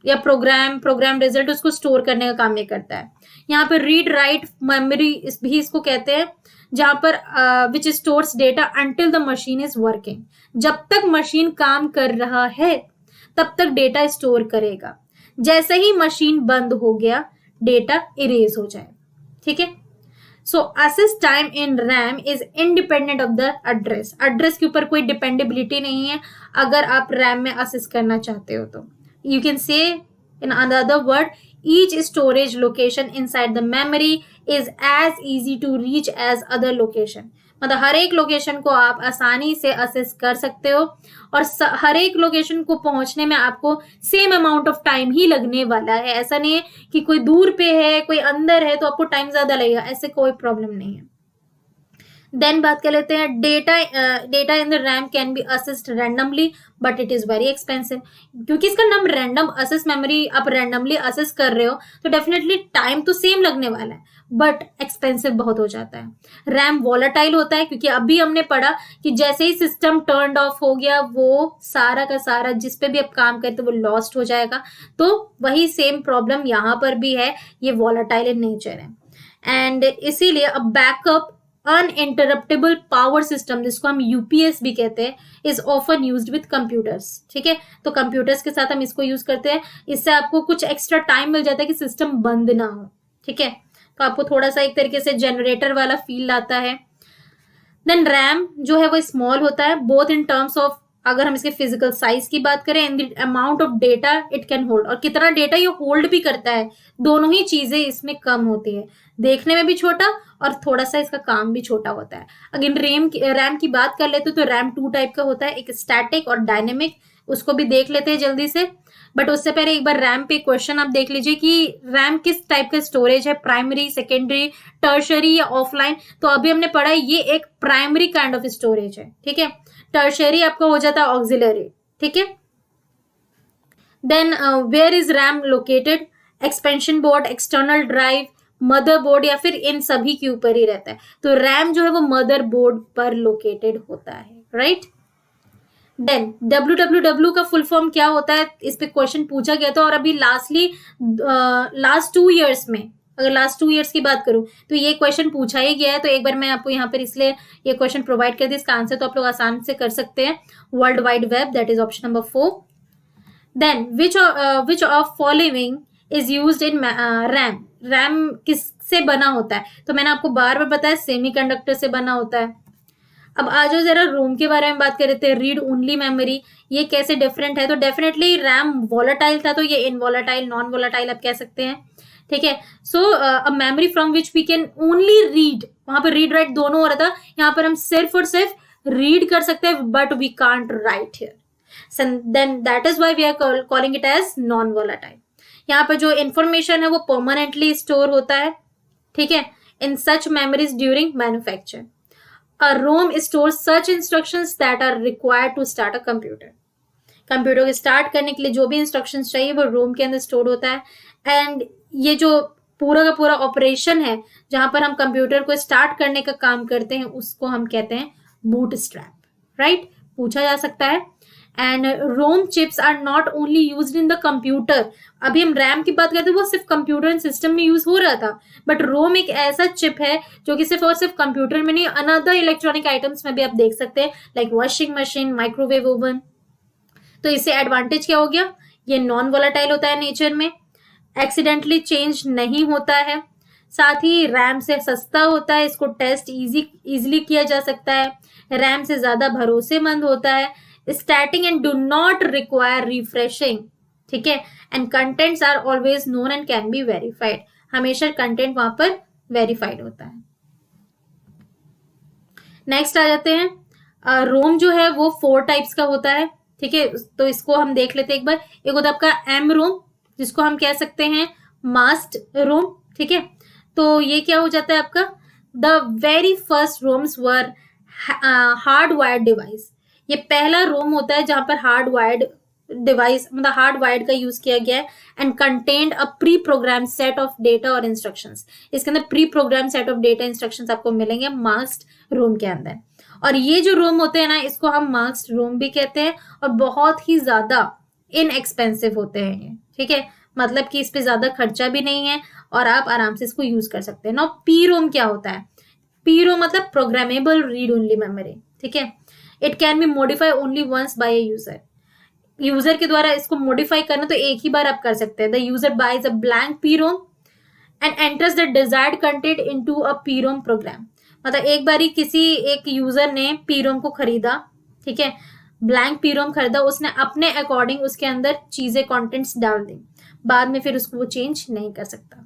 या प्रोग्राम रिजल्ट उसको स्टोर करने का काम ये करता है। यहाँ पर रीड राइट मेमोरी भी इसको कहते हैं, जहां पर which stores data until the machine is working. जब तक मशीन काम कर रहा है तब तक डेटा स्टोर करेगा, जैसे ही मशीन बंद हो गया डेटा इरेज हो जाए, ठीक है। So access time in RAM is independent of the address. Address के ऊपर कोई डिपेंडेबिलिटी नहीं है अगर आप रैम में एक्सेस करना चाहते हो तो। यू कैन से in other word, each storage location inside the memory is as easy to reach as other location। मतलब हर एक लोकेशन को आप आसानी से असेस कर सकते हो और हर एक लोकेशन को पहुंचने में आपको सेम अमाउंट ऑफ टाइम ही लगने वाला है। ऐसा नहीं है कि कोई दूर पे है कोई अंदर है तो आपको टाइम ज्यादा लगेगा, ऐसे कोई प्रॉब्लम नहीं है। देन बात कर लेते हैं data in the RAM can be assessed randomly but it is very expensive. क्योंकि इसका नाम रैंडम असेस मेमोरी, आप रैंडमली असेस कर रहे हो तो डेफिनेटली टाइम तो सेम लगने वाला है बट एक्सपेंसिव बहुत हो जाता है। रैम वॉलेटाइल होता है क्योंकि अभी हमने पढ़ा कि जैसे ही सिस्टम टर्न ऑफ हो गया वो सारा का सारा जिस पे भी आप काम करते वो लॉस्ट हो जाएगा। तो वही सेम प्रॉब्लम यहाँ पर भी है, ये वॉलेटाइल इन नेचर है। एंड इसीलिए अब बैकअप अनइंटरप्टेबल पावर सिस्टम, जिसको हम यूपीएस भी कहते हैं, is often used with computers, ठीक है। तो कंप्यूटर्स के साथ हम इसको यूज करते हैं, इससे आपको कुछ एक्स्ट्रा टाइम मिल जाता है कि सिस्टम बंद ना हो, ठीक है। तो आपको थोड़ा सा एक तरीके से जनरेटर वाला फील आता है। देन रैम जो है वो स्मॉल होता है बोथ इन टर्म्स ऑफ, अगर हम इसके फिजिकल साइज की बात करें, in the amount of data it can hold, और कितना डेटा ये होल्ड भी करता है, दोनों ही चीजें इसमें कम होती है। देखने में भी छोटा और थोड़ा सा इसका काम भी छोटा होता है। अगेन रैम की बात कर लेते तो रैम टू टाइप का होता है, एक स्टैटिक और डायनेमिक, उसको भी देख लेते हैं जल्दी से। बट उससे पहले एक बार रैम पे क्वेश्चन आप देख लीजिए कि रैम किस टाइप का स्टोरेज है, प्राइमरी, सेकेंडरी, टर्शरी या ऑफलाइन। तो अभी हमने पढ़ा है ये एक प्राइमरी काइंड ऑफ स्टोरेज है, ठीक है। टर्शरी आपका हो जाता है ऑक्सिलरी, ठीक है। Then where is RAM located, expansion board, external drive, motherboard या फिर इन सभी के ऊपर ही रहता है। तो रैम जो है वो मदरबोर्ड पर लोकेटेड होता है, राइट। देन www का फुल फॉर्म क्या होता है, इस पे क्वेश्चन पूछा गया था। और अभी लास्ट 2 इयर्स में, अगर लास्ट 2 इयर्स की बात करूं तो ये क्वेश्चन पूछा ही गया है। तो एक बार मैं आपको यहाँ पर इसलिए ये क्वेश्चन प्रोवाइड कर दी, इसका आंसर तो आप लोग आसान से कर सकते हैं, world wide web, that is option number 4। Then which of following is used in RAM. RAM किससे बना होता है, तो मैंने आपको बार बार बताया सेमीकंडक्टर से बना होता है। अब आ जाओ जरा रोम के बारे में बात कर रहे थे, रीड ओनली मेमोरी, ये कैसे डिफरेंट है। तो डेफिनेटली रैम वॉलेटाइल था तो ये इनवॉलेटाइल, नॉन वॉलेटाइल आप कह सकते हैं, ठीक है। So a memory from which we can only read, वहां पर रीड राइट दोनों हो रहा था, यहाँ पर हम सिर्फ और सिर्फ रीड कर सकते हैं but we can't write here, then that is why we are calling it as non volatile. यहाँ पर जो इंफॉर्मेशन है वो परमानेंटली स्टोर होता है, ठीक है, in such memories during manufacture. A ROM stores such instructions that are required to start a computer। Computer को स्टार्ट करने के लिए जो भी इंस्ट्रक्शंस चाहिए वो रोम के अंदर स्टोर होता है। एंड ये जो पूरा का पूरा ऑपरेशन है जहां पर हम कंप्यूटर को स्टार्ट करने का काम करते हैं उसको हम कहते हैं बूटस्ट्रैप, राइट, पूछा जा सकता है। And ROM chips are not only used in the computer. अभी हम रैम की बात करते हैं, वो सिर्फ कंप्यूटर एंड सिस्टम में यूज हो रहा था, बट रोम एक ऐसा चिप है जो कि सिर्फ और सिर्फ कंप्यूटर में नहीं, अनदर इलेक्ट्रॉनिक आइटम्स में भी आप देख सकते हैं, like washing machine, microwave oven. तो इससे एडवांटेज क्या हो गया, ये नॉन वोलाटाइल होता है नेचर में, एक्सीडेंटली चेंज नहीं होता है, साथ ही रैम से सस्ता होता है, इसको टेस्ट इजीली किया जा सकता है, रैम से ज्यादा भरोसेमंद होता है, starting and do not require refreshing, ठीक है, and contents are always known and can be verified, हमेशा कंटेंट वहां पर वेरीफाइड होता है। नेक्स्ट आ जाते हैं, रोम जो है वो 4 टाइप्स का होता है, ठीक है, तो इसको हम देख लेते हैं एक बार। एक होता है आपका एम रोम, जिसको हम कह सकते हैं मास्क्ड रोम, ठीक है, तो ये क्या हो जाता है आपका, the very first ROMs were hard wired device, ये पहला रोम होता है जहां पर हार्ड वायर्ड डिवाइस, मतलब हार्ड वायर्ड का यूज किया गया है, and contained a pre program set of data और इंस्ट्रक्शंस, इसके अंदर pre program set of data instructions आपको मिलेंगे मास्क्ड रोम के अंदर। और ये जो रोम होते हैं ना, इसको हम मास्क्ड रोम भी कहते हैं, और बहुत ही ज्यादा इनएक्सपेंसिव होते हैं ये, ठीक है, मतलब कि इस पे ज्यादा खर्चा भी नहीं है और आप आराम से इसको यूज कर सकते हैं। नाउ पी रोम क्या होता है, पी रोम मतलब प्रोग्रामेबल रीड ओनली मेमोरी, ठीक है, it can be modify only once by a user, user के द्वारा इसको मॉडिफाई करना तो एक ही बार आप कर सकते हैं। The user buys a blank P ROM and enters the desired content into a P ROM program, मतलब एक बार ही किसी एक यूजर ने पी रोम को खरीदा, ठीक है, ब्लैंक पी रोम खरीदा, उसने अपने अकॉर्डिंग उसके अंदर चीजें कंटेंट्स डाल दी, बाद में फिर उसको वो चेंज नहीं कर सकता।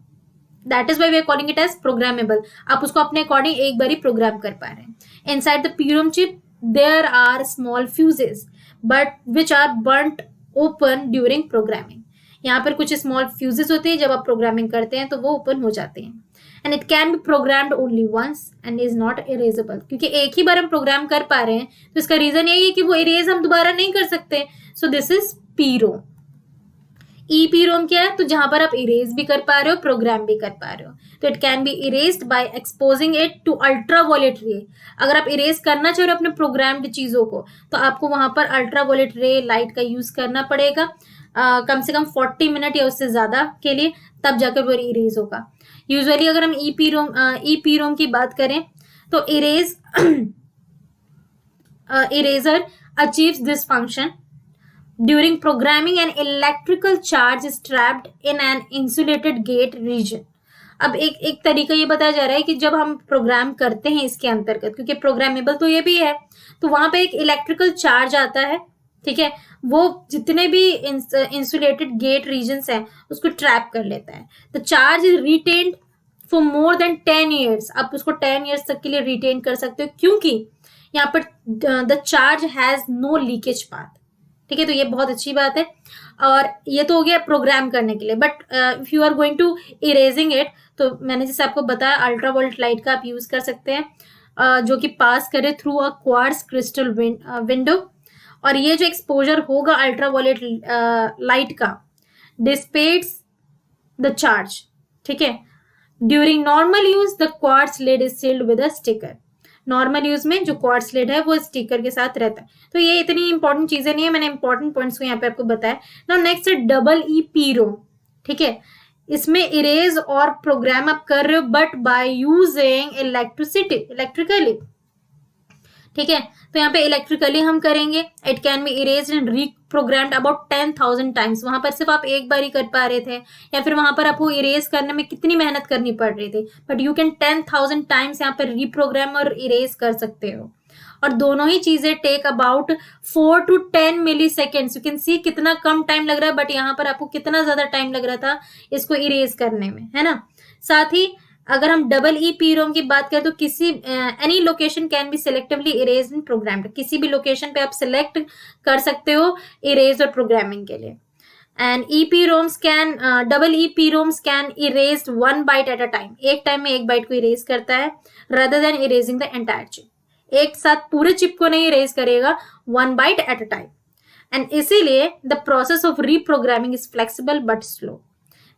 That is why we are calling it as programmable, आप उसको अपने अकॉर्डिंग एक बार ही प्रोग्राम कर पा रहे हैं। Inside the P ROM chip there are small fuses but which are burnt open during programming, यहाँ पर कुछ स्मॉल फ्यूजेस होते हैं, जब आप प्रोग्रामिंग करते हैं तो वो ओपन हो जाते हैं। And it can be programmed only once and is not erasable, क्योंकि एक ही बार हम प्रोग्राम कर पा रहे हैं तो इसका रीजन यही है कि वो इरेज हम दोबारा नहीं कर सकते। So this is P ROM. E P ROM क्या है, तो जहां पर आप इरेज भी कर पा रहे हो, प्रोग्राम भी कर पा रहे हो, तो it can be erased by exposing it to ultraviolet ray. अगर आप इरेज करना चाह रहे हो अपने प्रोग्राम्ड चीजों को, तो आपको वहां पर अल्ट्रावायलेट रे लाइट का यूज करना पड़ेगा, कम से कम 40 मिनट या उससे ज्यादा के लिए, तब जाकर वो इरेज होगा। यूजुअली अगर हम ई पी रोम की बात करें तो eraser achieves this function during programming an electrical charge is trapped in an insulated gate region. अब एक तरीका ये बताया जा रहा है कि जब हम प्रोग्राम करते हैं इसके अंतर्गत, क्योंकि प्रोग्रामेबल तो ये भी है, तो वहां पे एक इलेक्ट्रिकल चार्ज आता है, ठीक है, वो जितने भी इंसुलेटेड गेट रीजन्स हैं उसको ट्रैप कर लेता है। The charge is retained for more than 10 years, आप उसको 10 ईयर्स तक के लिए रिटेन कर सकते हो, क्योंकि यहाँ पर the charge has no leakage path, ठीक है, तो ये बहुत अच्छी बात है। और ये तो हो गया प्रोग्राम करने के लिए, but if you are going to erasing it, तो मैंने जैसे आपको बताया अल्ट्रावायलेट लाइट का आप यूज कर सकते हैं, जो कि पास करे through a quartz crystal window, और ये जो एक्सपोजर होगा अल्ट्रावायलेट लाइट का डिसिपेट्स द चार्ज, ठीक है। During normal use the quartz lid is sealed with a sticker, normal use में जो क्वार्ट्ज लिड है वो स्टिकर के साथ रहता है। तो ये इतनी इंपॉर्टेंट चीजें नहीं है, मैंने इंपॉर्टेंट पॉइंट्स को यहाँ पे आपको बताया। नाउ नेक्स्ट है डबल ई पी रोम, ठीक है, इसमें इरेज और प्रोग्राम आप कर रहे हो बट बाय यूजिंग इलेक्ट्रिकली, ठीक है, तो यहाँ पे इलेक्ट्रिकली हम करेंगे। It can be erase and reprogrammed about 10,000 times, वहां पर सिर्फ आप एक बार ही कर पा रहे थे, या फिर वहां पर आपको इरेज करने में कितनी मेहनत करनी पड़ रही थी, बट यू कैन 10,000 टाइम्स यहाँ पर रीप्रोग्राम और इरेज कर सकते हो। और दोनों ही चीजें take about 4 to 10 milliseconds. You can see कितना कम टाइम लग रहा है, बट यहाँ पर आपको कितना ज्यादा टाइम लग रहा था इसको इरेज करने में, है ना। साथ ही अगर हम डबल ई पी रोम की बात करें तो किसी any location can be selectively erase and programmed, किसी भी लोकेशन पे आप सिलेक्ट कर सकते हो इरेज और प्रोग्रामिंग के लिए। And double E P ROMs can erase 1 byte at a time, एक टाइम में एक बाइट को इरेज करता है, rather than erasing the entire chip, एक साथ पूरे चिप को नहीं इरेज करेगा, 1 byte at a time. And इसीलिए the process of reprogramming is flexible but slow,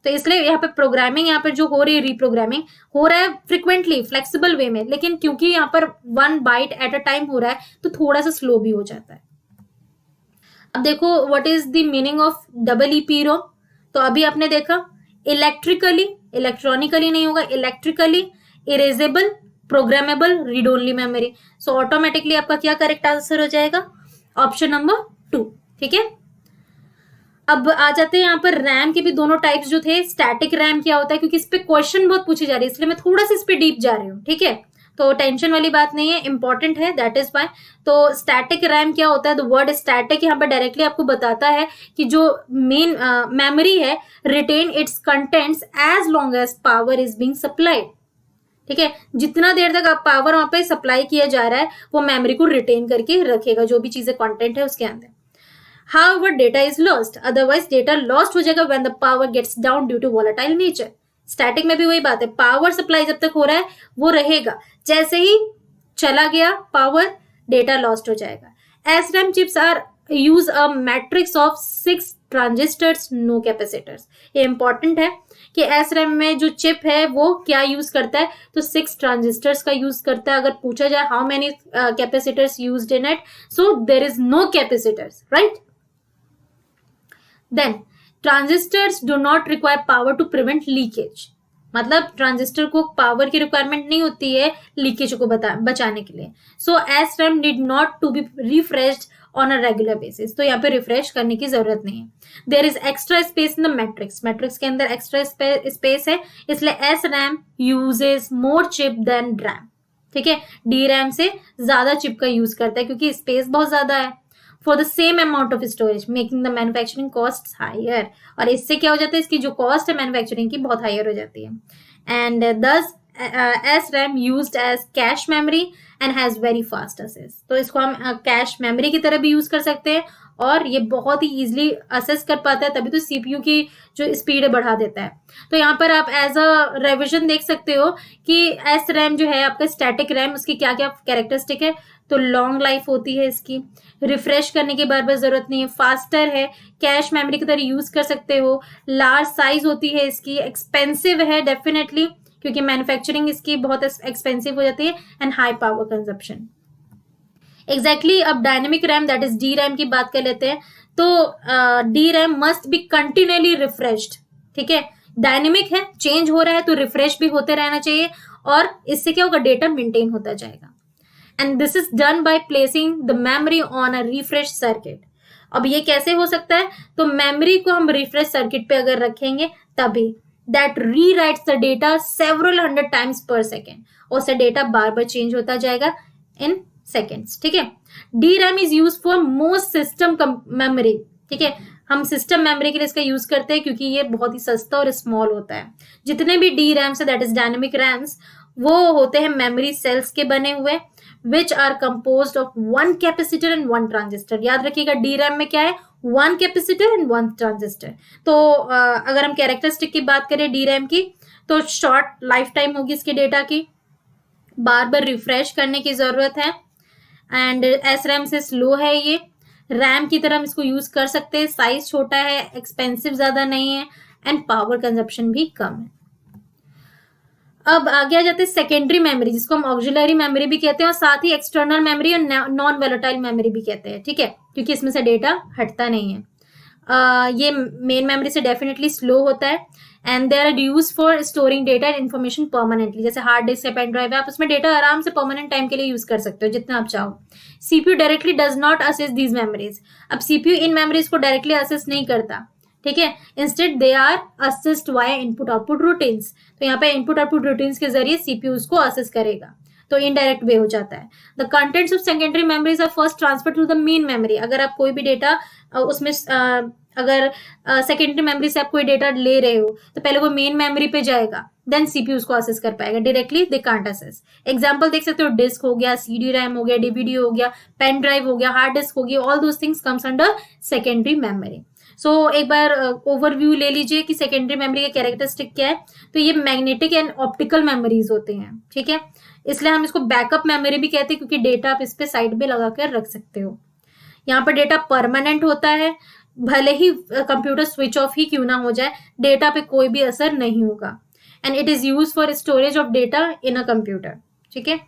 तो इसलिए यहाँ पे प्रोग्रामिंग यहाँ पर जो हो रही है, रिप्रोग्रामिंग हो रहा है फ्रिक्वेंटली फ्लेक्सिबल वे में, लेकिन क्योंकि यहाँ पर 1 बाइट एट अ टाइम हो रहा है तो थोड़ा सा स्लो भी हो जाता है। अब देखो what is the meaning of double EPROM. तो अभी आपने देखा इलेक्ट्रिकली, इलेक्ट्रॉनिकली नहीं होगा, electrically, erasable, programmable, read only memory. So automatically आपका क्या करेक्ट आंसर हो जाएगा, ऑप्शन नंबर 2। ठीक है, अब आ जाते हैं यहाँ पर रैम के भी दोनों टाइप्स जो थे। स्टैटिक रैम क्या होता है, क्योंकि इस पे क्वेश्चन बहुत पूछी जा रही है इसलिए मैं थोड़ा सा इस पे डीप जा रही हूँ। ठीक है, तो टेंशन वाली बात नहीं है, इंपॉर्टेंट है, दैट इज वाई। तो स्टैटिक रैम क्या होता है, द वर्ड स्टैटिक यहाँ पर डायरेक्टली आपको बताता है कि जो मेन मेमोरी है retain its contents as long as power is being supplied. ठीक है, जितना देर तक आप पावर वहां पे सप्लाई किया जा रहा है वो मेमोरी को रिटेन करके रखेगा, जो भी चीजें कंटेंट है उसके अंदर। However, data is lost. Otherwise, data lost हो जाएगा when the power gets down due to volatile nature. Static में भी वही बात है, पावर सप्लाई जब तक हो रहा है वो रहेगा, जैसे ही चला गया पावर डेटा लॉस्ट हो जाएगा। SRAM chips are use a matrix of 6 transistors, no capacitors. ये इंपॉर्टेंट है कि SRAM में जो चिप है वो क्या यूज करता है, तो 6 ट्रांजिस्टर्स का यूज करता है। अगर पूछा जाए how many capacitors used in it, so there is no capacitors, right. Then transistors do not require power to prevent leakage, मतलब ट्रांजिस्टर को पावर की रिक्वायरमेंट नहीं होती है लीकेज को बचाने के लिए। So SRAM need not to be refreshed on a regular basis, तो यहाँ पे रिफ्रेश करने की जरूरत नहीं है। There is extra space in the matrix, matrix के अंदर एक्स्ट्रा स्पेस है, इसलिए SRAM यूजेस मोर चिप देन RAM। ठीक है, DRAM से ज्यादा चिप का यूज करता है क्योंकि स्पेस बहुत ज्यादा है for the same amount of storage, making the manufacturing cost higher. और इससे क्या हो जाता है, इसकी जो कॉस्ट है मैन्युफैक्चरिंग की बहुत हायर हो जाती है। And thus SRAM used as cache memory and has very fast access, तो इसको हम कैश मेमोरी की तरह भी यूज कर सकते हैं और ये बहुत ही इजीली असेस कर पाता है, तभी तो CPU की जो स्पीड है बढ़ा देता है। तो यहाँ पर आप एज अ रेविजन देख सकते हो कि SRAM जो है आपका स्टैटिक रैम, उसकी क्या क्या कैरेक्टरिस्टिक है। तो लॉन्ग लाइफ होती है इसकी, रिफ्रेश करने की बार बार जरूरत नहीं है, फास्टर है, कैश मेमोरी की तरह यूज कर सकते हो, लार्ज साइज होती है इसकी, एक्सपेंसिव है डेफिनेटली क्योंकि मैन्युफैक्चरिंग इसकी बहुत एक्सपेंसिव हो जाती है, and high power consumption. Exactly अब dynamic RAM that is DRAM की बात कर लेते हैं। तो DRAM must be continuously refreshed. ठीक है, डायनेमिक है, चेंज हो रहा है तो रिफ्रेश भी होते रहना चाहिए और इससे क्या होगा, डेटा मेंटेन होता जाएगा। And this is done by placing the memory on a refresh circuit. अब ये कैसे हो सकता है, तो मेमोरी को हम रिफ्रेश सर्किट पे अगर रखेंगे तभी that rewrites the data several 100 times per second, और उससे डेटा बार बार चेंज होता जाएगा इन सेकेंड्स। ठीक है, DRAM is use for most system memory. ठीक है, हम सिस्टम मेमोरी के लिए इसका यूज करते हैं क्योंकि ये बहुत ही सस्ता और स्मॉल होता है। जितने भी DRAMs है दैट इज डायनेमिक रैम्स, वो होते हैं मेमोरी सेल्स के बने हुए which are composed of 1 capacitor and 1 transistor। याद रखिएगा DRAM में क्या है, 1 capacitor and 1 transistor। तो अगर हम कैरेक्टरिस्टिक की बात करें DRAM की, तो शॉर्ट लाइफ टाइम होगी इसके डेटा की, बार बार रिफ्रेश करने की जरूरत है, एंड SRAM से स्लो है ये, रैम की तरह हम इसको यूज कर सकते हैं, साइज छोटा है, एक्सपेंसिव ज्यादा नहीं है, एंड पावर कंजप्शन भी कम है। अब आगे आ जाते हैं सेकेंडरी मेमोरी, जिसको हम ऑक्सिलरी मेमोरी भी कहते हैं और साथ ही एक्सटर्नल मेमोरी और नॉन वोलेटाइल मेमोरी भी कहते हैं। ठीक है, क्योंकि इसमें से डेटा हटता नहीं है। ये मेन मेमोरी से डेफिनेटली स्लो होता है, and they are use for storing data and information permanently. जैसे हार्ड डिस्क या पेन ड्राइव है, आप उसमें डेटा आराम से परमानेंट टाइम के लिए यूज कर सकते हो जितना आप चाहो। CPU directly does not access these memories. अब CPU इन मेमोरीज को डायरेक्टली असेस नहीं करता, ठीक है, instead they are assist via input output routines. तो यहाँ पे इनपुट आउटपुट रूटीन्स के जरिए CPU उसको असिस्ट करेगा, तो इनडायरेक्ट वे हो जाता है। The contents of secondary memories are first transfer to the main memory. अगर आप कोई भी डेटा उसमें अगर सेकेंडरी मेमोरी से आप कोई डेटा ले रहे हो तो पहले वो मेन मेमोरी पे जाएगा, देन CPU उसको असेस कर पाएगा। Directly they can't assess. Example देख सकते हो, डिस्क हो गया, CD रैम हो गया, DVD हो गया, पेन ड्राइव हो गया, हार्ड डिस्क हो गया, all those things comes under secondary memory. So एक बार ओवरव्यू ले लीजिए कि सेकेंडरी मेमोरी का कैरेक्टरिस्टिक क्या है। तो ये मैग्नेटिक एंड ऑप्टिकल मेमोरीज होते हैं, ठीक है, इसलिए हम इसको बैकअप मेमोरी भी कहते हैं क्योंकि डेटा आप इस पे साइड पे लगा कर रख सकते हो। यहाँ पर डेटा परमानेंट होता है, भले ही कंप्यूटर स्विच ऑफ ही क्यों ना हो जाए, डेटा पे कोई भी असर नहीं होगा। And it is use for storage of data in a computer. ठीक है,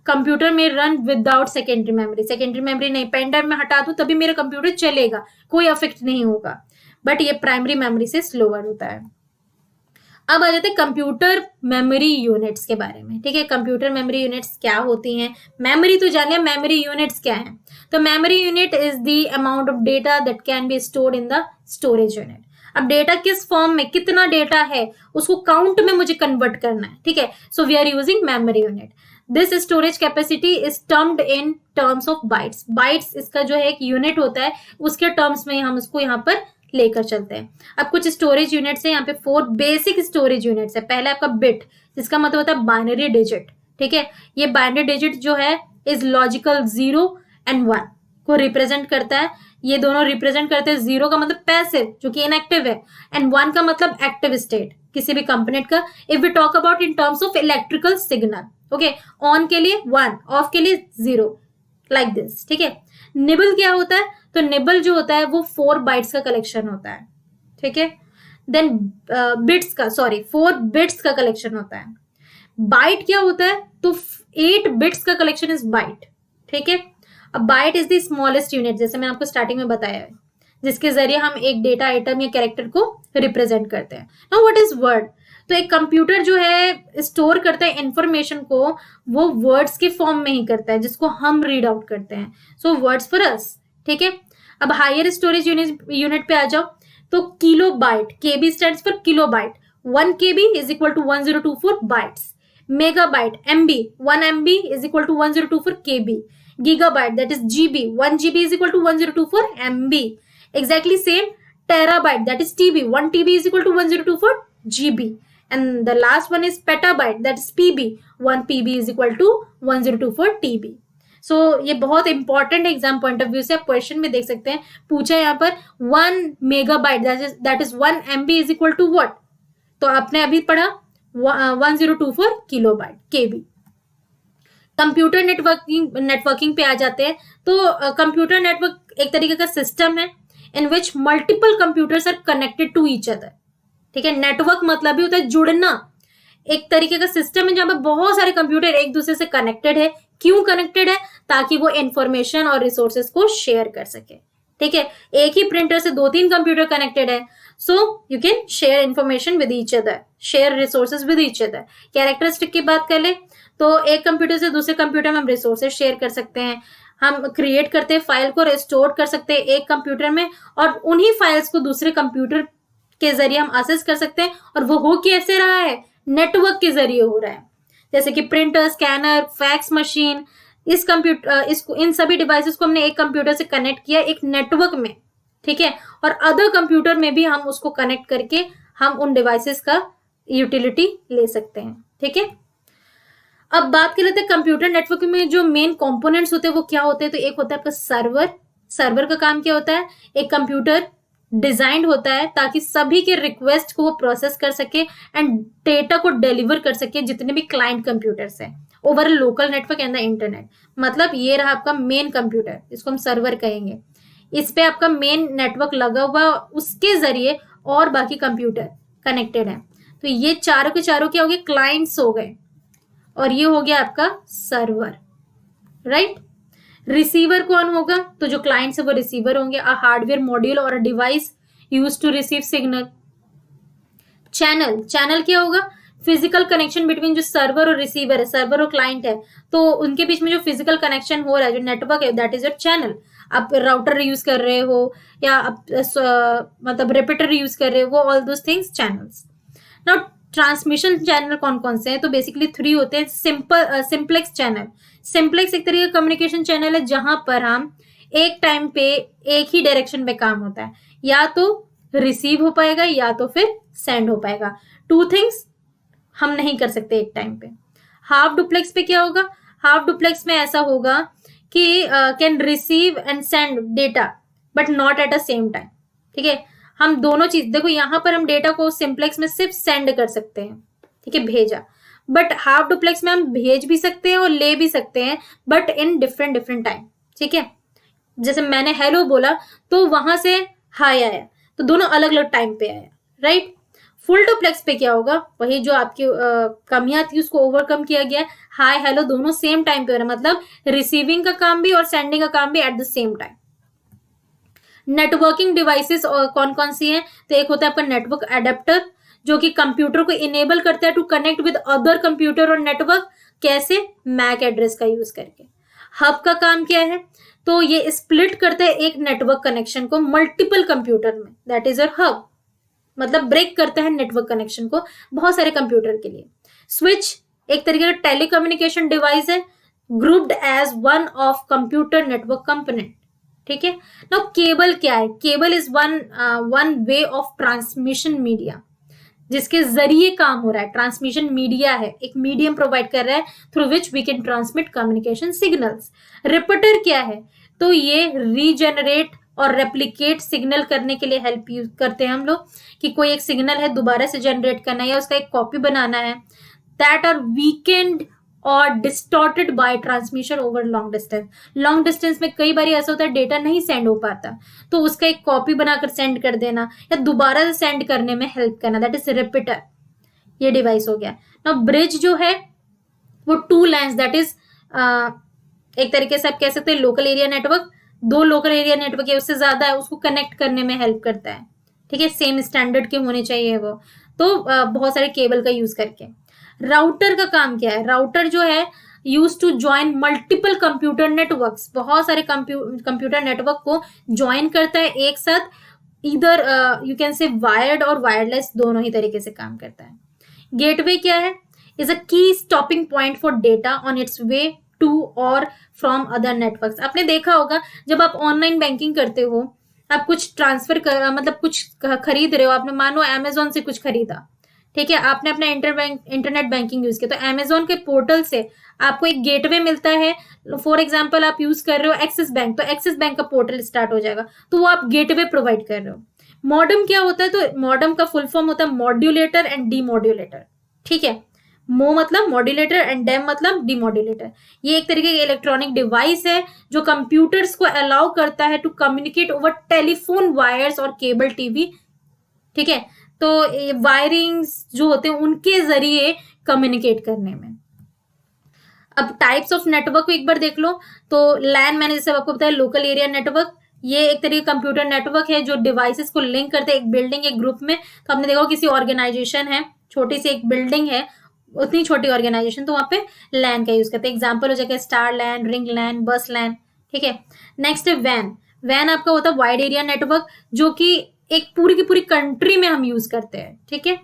कंप्यूटर में run without secondary memory, secondary memory नहीं, पेन ड्राइव में हटा दूं तभी मेरा कंप्यूटर चलेगा, कोई अफेक्ट नहीं होगा, बट ये प्राइमरी मेमोरी से स्लोअर होता है। अब आ जाते हैं कंप्यूटर मेमोरी यूनिट्स के बारे में। ठीक है, कंप्यूटर मेमोरी यूनिट्स क्या होती हैं, मेमोरी तो जान लिया, मेमोरी यूनिट्स क्या है। तो memory unit is the amount of data that can be stored in the storage unit. अब डेटा किस फॉर्म में, कितना डेटा है, उसको काउंट में मुझे कन्वर्ट करना है। ठीक है, so we are using memory unit. This storage capacity is termed in terms of bytes. Bytes इसका जो है एक यूनिट होता है, उसके टर्म्स में हम उसको यहाँ पर लेकर चलते हैं। अब कुछ स्टोरेज यूनिट्स है यहाँ पे, 4 बेसिक स्टोरेज यूनिट्स है। पहला आपका बिट, जिसका मतलब होता है बाइनरी डिजिट। ठीक है, ये बाइनरी डिजिट जो है इज लॉजिकल 0 and 1 को रिप्रेजेंट करता है। ये दोनों रिप्रेजेंट करते हैं, 0 का मतलब पैसिव जो कि इनएक्टिव है, एंड 1 का मतलब एक्टिव स्टेट किसी भी कंपोनेंट का। If we talk about in terms of electrical signal, okay, on के लिए 1, ऑफ के लिए 0, लाइक दिस। ठीक है, निबल क्या होता है, तो निबल जो होता है वो 4 बाइट्स का कलेक्शन होता है। ठीक है, देन बिट्स का, सॉरी 4 बिट्स का कलेक्शन होता है। बाइट क्या होता है, तो 8 बिट्स का कलेक्शन इज बाइट। ठीक है, अब byte is the smallest unit, जैसे मैंने आपको स्टार्टिंग में बताया है, जिसके जरिए हम एक डेटा आइटम या कैरेक्टर को रिप्रेजेंट करते हैं। नाउ व्हाट इज वर्ड, तो एक कंप्यूटर जो है स्टोर करता है इंफॉर्मेशन को, वो वर्ड्स के फॉर्म में ही करता है, जिसको हम रीड आउट करते हैं। सो वर्ड्स फॉर अस। ठीक है, अब हायर स्टोरेज यूनिट पे आ जाओ, तो kilo byte, KB stands for kilo byte, 1 KB is equal to 1024 bytes. Megabyte, MB, 1 MB is equal to 1024 KB। Gigabyte, that is GB, 1 GB is equal to 1024 MB. Exactly same. Terabyte, that is TB, 1 TB is equal to 1024 GB. And the last one is petabyte, that is PB, 1 PB is equal to 1024 TB. So ये बहुत important exam point of view से आप क्वेश्चन में देख सकते हैं, पूछा यहाँ पर 1 megabyte that is 1 MB is equal to what, तो आपने अभी पढ़ा 1024 किलोबाइट KB। कंप्यूटर नेटवर्किंग पे आ जाते हैं, तो कंप्यूटर नेटवर्क एक तरीके का सिस्टम है in which multiple computers are connected to each other. ठीक है, नेटवर्क मतलब भी होता है जुड़ना, एक तरीके का सिस्टम है जहां पर बहुत सारे कंप्यूटर एक दूसरे से कनेक्टेड है। क्यों कनेक्टेड है, ताकि वो इंफॉर्मेशन और रिसोर्सेज को शेयर कर सके। ठीक है, एक ही प्रिंटर से 2-3 कंप्यूटर कनेक्टेड है, so you can share information with each other, share resources with each other. Characteristic की बात कर ले, तो एक कंप्यूटर से दूसरे कंप्यूटर में हम रिसोर्सेज शेयर कर सकते हैं, हम क्रिएट करते हैं फाइल को रिस्टोर कर सकते हैं एक कंप्यूटर में, और उन्हीं फाइल्स को दूसरे कंप्यूटर के जरिए हम एक्सेस कर सकते हैं। और वो हो कैसे रहा है, नेटवर्क के जरिए हो रहा है। जैसे कि प्रिंटर, स्कैनर, फैक्स मशीन, इस कंप्यूटर इसको, इन सभी डिवाइसेस को हमने एक कंप्यूटर से कनेक्ट किया एक नेटवर्क में। ठीक है, और अदर कंप्यूटर में भी हम उसको कनेक्ट करके हम उन डिवाइसेस का यूटिलिटी ले सकते हैं। ठीक है, अब बात कर लेते हैं कंप्यूटर नेटवर्क में जो मेन कंपोनेंट्स होते हैं वो क्या होते हैं। तो एक होता है आपका सर्वर। सर्वर का काम क्या होता है, एक कंप्यूटर डिजाइंड होता है ताकि सभी के रिक्वेस्ट को वो प्रोसेस कर सके एंड डेटा को डिलीवर कर सके जितने भी क्लाइंट कंप्यूटर्स हैं over local network and the internet. मतलब ये रहा आपका मेन कंप्यूटर, इसको हम सर्वर कहेंगे। इस पे आपका मेन नेटवर्क लगा हुआ, उसके जरिए और बाकी कंप्यूटर कनेक्टेड है। तो ये चारों के चारों क्या हो गए, क्लाइंट्स हो गए, और ये हो गया आपका सर्वर, राइट। रिसीवर कौन होगा, तो जो क्लाइंट्स है वो रिसीवर होंगे, अ हार्डवेयर मॉड्यूल और a device use to receive signal. Channel, channel क्या होगा, फिजिकल कनेक्शन बिटवीन जो सर्वर और रिसीवर है, सर्वर और क्लाइंट है, तो उनके बीच में जो फिजिकल कनेक्शन हो रहा है, जो नेटवर्क है, दैट इज योर चैनल। आप राउटर यूज कर रहे हो या आप मतलब रिपीटर यूज कर रहे हो, वो all those things channels. Now transmission channel कौन कौन से हैं, तो बेसिकली 3 होते हैं। सिंप्लेक्स चैनल, सिंप्लेक्स एक तरीके का कम्युनिकेशन चैनल है जहां पर हम एक टाइम पे एक ही डायरेक्शन पे काम होता है, या तो रिसीव हो पाएगा या तो फिर सेंड हो पाएगा। 2 थिंग्स हम नहीं कर सकते एक टाइम पे। हाफ डुप्लेक्स पे क्या होगा, हाफ डुप्लेक्स में ऐसा होगा कि can receive and send data but not at a same time. ठीक है, हम दोनों चीज, देखो यहाँ पर हम डेटा को सिंप्लेक्स में सिर्फ सेंड कर सकते हैं, ठीक है, भेजा, बट हाफ डुप्लेक्स में हम भेज भी सकते हैं और ले भी सकते हैं, बट इन डिफरेंट टाइम। ठीक है, जैसे मैंने हेलो बोला तो वहां से हाई आया, तो दोनों अलग अलग टाइम पे आया, राइट। फुल डुप्लेक्स पे क्या होगा, वही जो आपकी कमियां थी उसको ओवरकम किया गया, हाई हेलो दोनों सेम टाइम पे हो रहा है, मतलब रिसीविंग का काम भी और सेंडिंग का काम भी at the same time. Networking devices कौन कौन सी हैं, तो एक होता है आपका नेटवर्क एडेप्टर, जो कि कंप्यूटर को इनेबल करता है to connect with other computer और नेटवर्क, कैसे, मैक एड्रेस का यूज करके। हब का काम क्या है, तो ये स्प्लिट करता है एक नेटवर्क कनेक्शन को मल्टीपल कंप्यूटर में, दैट इज योर हब, मतलब ब्रेक करता है नेटवर्क कनेक्शन को बहुत सारे कंप्यूटर के लिए। स्विच एक तरीके का टेलीकम्युनिकेशन डिवाइस है, grouped as one of computer network component, ठीक है। नाउ केबल क्या है, cable is one way of transmission media, जिसके जरिए काम हो रहा है, ट्रांसमिशन मीडिया है, एक मीडियम प्रोवाइड कर रहा है through which we can transmit communication signals. Repeater क्या है, तो ये रीजेनरेट और रेप्लिकेट सिग्नल करने के लिए हेल्प करते हैं हम लोग, कि कोई एक सिग्नल है दोबारा से जनरेट करना है या उसका एक कॉपी बनाना है, दैट आर वीकेंड और distorted by transmission over long distance. Long distance में कई बार ऐसा होता है डेटा नहीं सेंड हो पाता, तो उसका एक कॉपी बनाकर सेंड कर देना या दोबारा से सेंड करने में हेल्प करना, दैट इज रिपीटर, ये डिवाइस हो गया। नाउ ब्रिज जो है वो टू लाइन्स, दैट इज एक तरीके से आप कह सकते हैं लोकल एरिया नेटवर्क, दो लोकल एरिया नेटवर्क या उससे ज्यादा है उसको कनेक्ट करने में हेल्प करता है, ठीक है, सेम स्टैंडर्ड के होने चाहिए वो, तो बहुत सारे केबल का यूज करके। राउटर का काम क्या है, राउटर जो है use to join multiple computer networks, बहुत सारे कंप्यूटर नेटवर्क को ज्वाइन करता है एक साथ, इधर यू कैन से वायर्ड और वायरलेस दोनों ही तरीके से काम करता है। गेटवे क्या है, is a key stopping point for data on its way to और फ्रॉम अदर नेटवर्क्स। आपने देखा होगा जब आप ऑनलाइन बैंकिंग करते हो, आप कुछ ट्रांसफर कर मतलब कुछ खरीद रहे हो, आपने मानो अमेजोन से कुछ खरीदा, ठीक है, आपने अपना इंटरनेट बैंकिंग यूज किया, तो अमेजोन के पोर्टल से आपको एक गेटवे मिलता है। फॉर एग्जांपल आप यूज कर रहे हो एक्सिस बैंक, तो एक्सिस बैंक का पोर्टल स्टार्ट हो जाएगा, तो वो आप गेटवे प्रोवाइड कर रहे हो। मॉडम क्या होता है, तो मॉडम का फुल फॉर्म होता है मॉड्यूलेटर एंड डीमॉड्यूलेटर, ठीक है, मो मतलब मॉड्यूलेटर एंड डेम मतलब डीमॉड्यूलेटर। ये एक तरीके का इलेक्ट्रॉनिक डिवाइस है जो कंप्यूटर्स को अलाउ करता है to communicate over telephone wires और केबल टीवी, ठीक है, तो वायरिंग्स जो होते हैं उनके जरिए कम्युनिकेट करने में। अब टाइप्स ऑफ नेटवर्क को एक बार देख लो, तो लैन मैंने जैसे आपको बताया लोकल एरिया नेटवर्क, ये एक तरीके का कंप्यूटर नेटवर्क है जो डिवाइसेस को लिंक करते हैं एक बिल्डिंग एक ग्रुप में। तो आपने देखा किसी ऑर्गेनाइजेशन है, छोटी सी एक बिल्डिंग है, उतनी छोटी ऑर्गेनाइजेशन, तो वहां पे लैन का यूज करते हैं। एग्जाम्पल हो जाएगा स्टार लैन, रिंग लैन, बस लैन, ठीक है। नेक्स्ट है वैन। वैन आपका होता है वाइड एरिया नेटवर्क, जो कि एक पूरी की पूरी कंट्री में हम यूज करते हैं, ठीक है।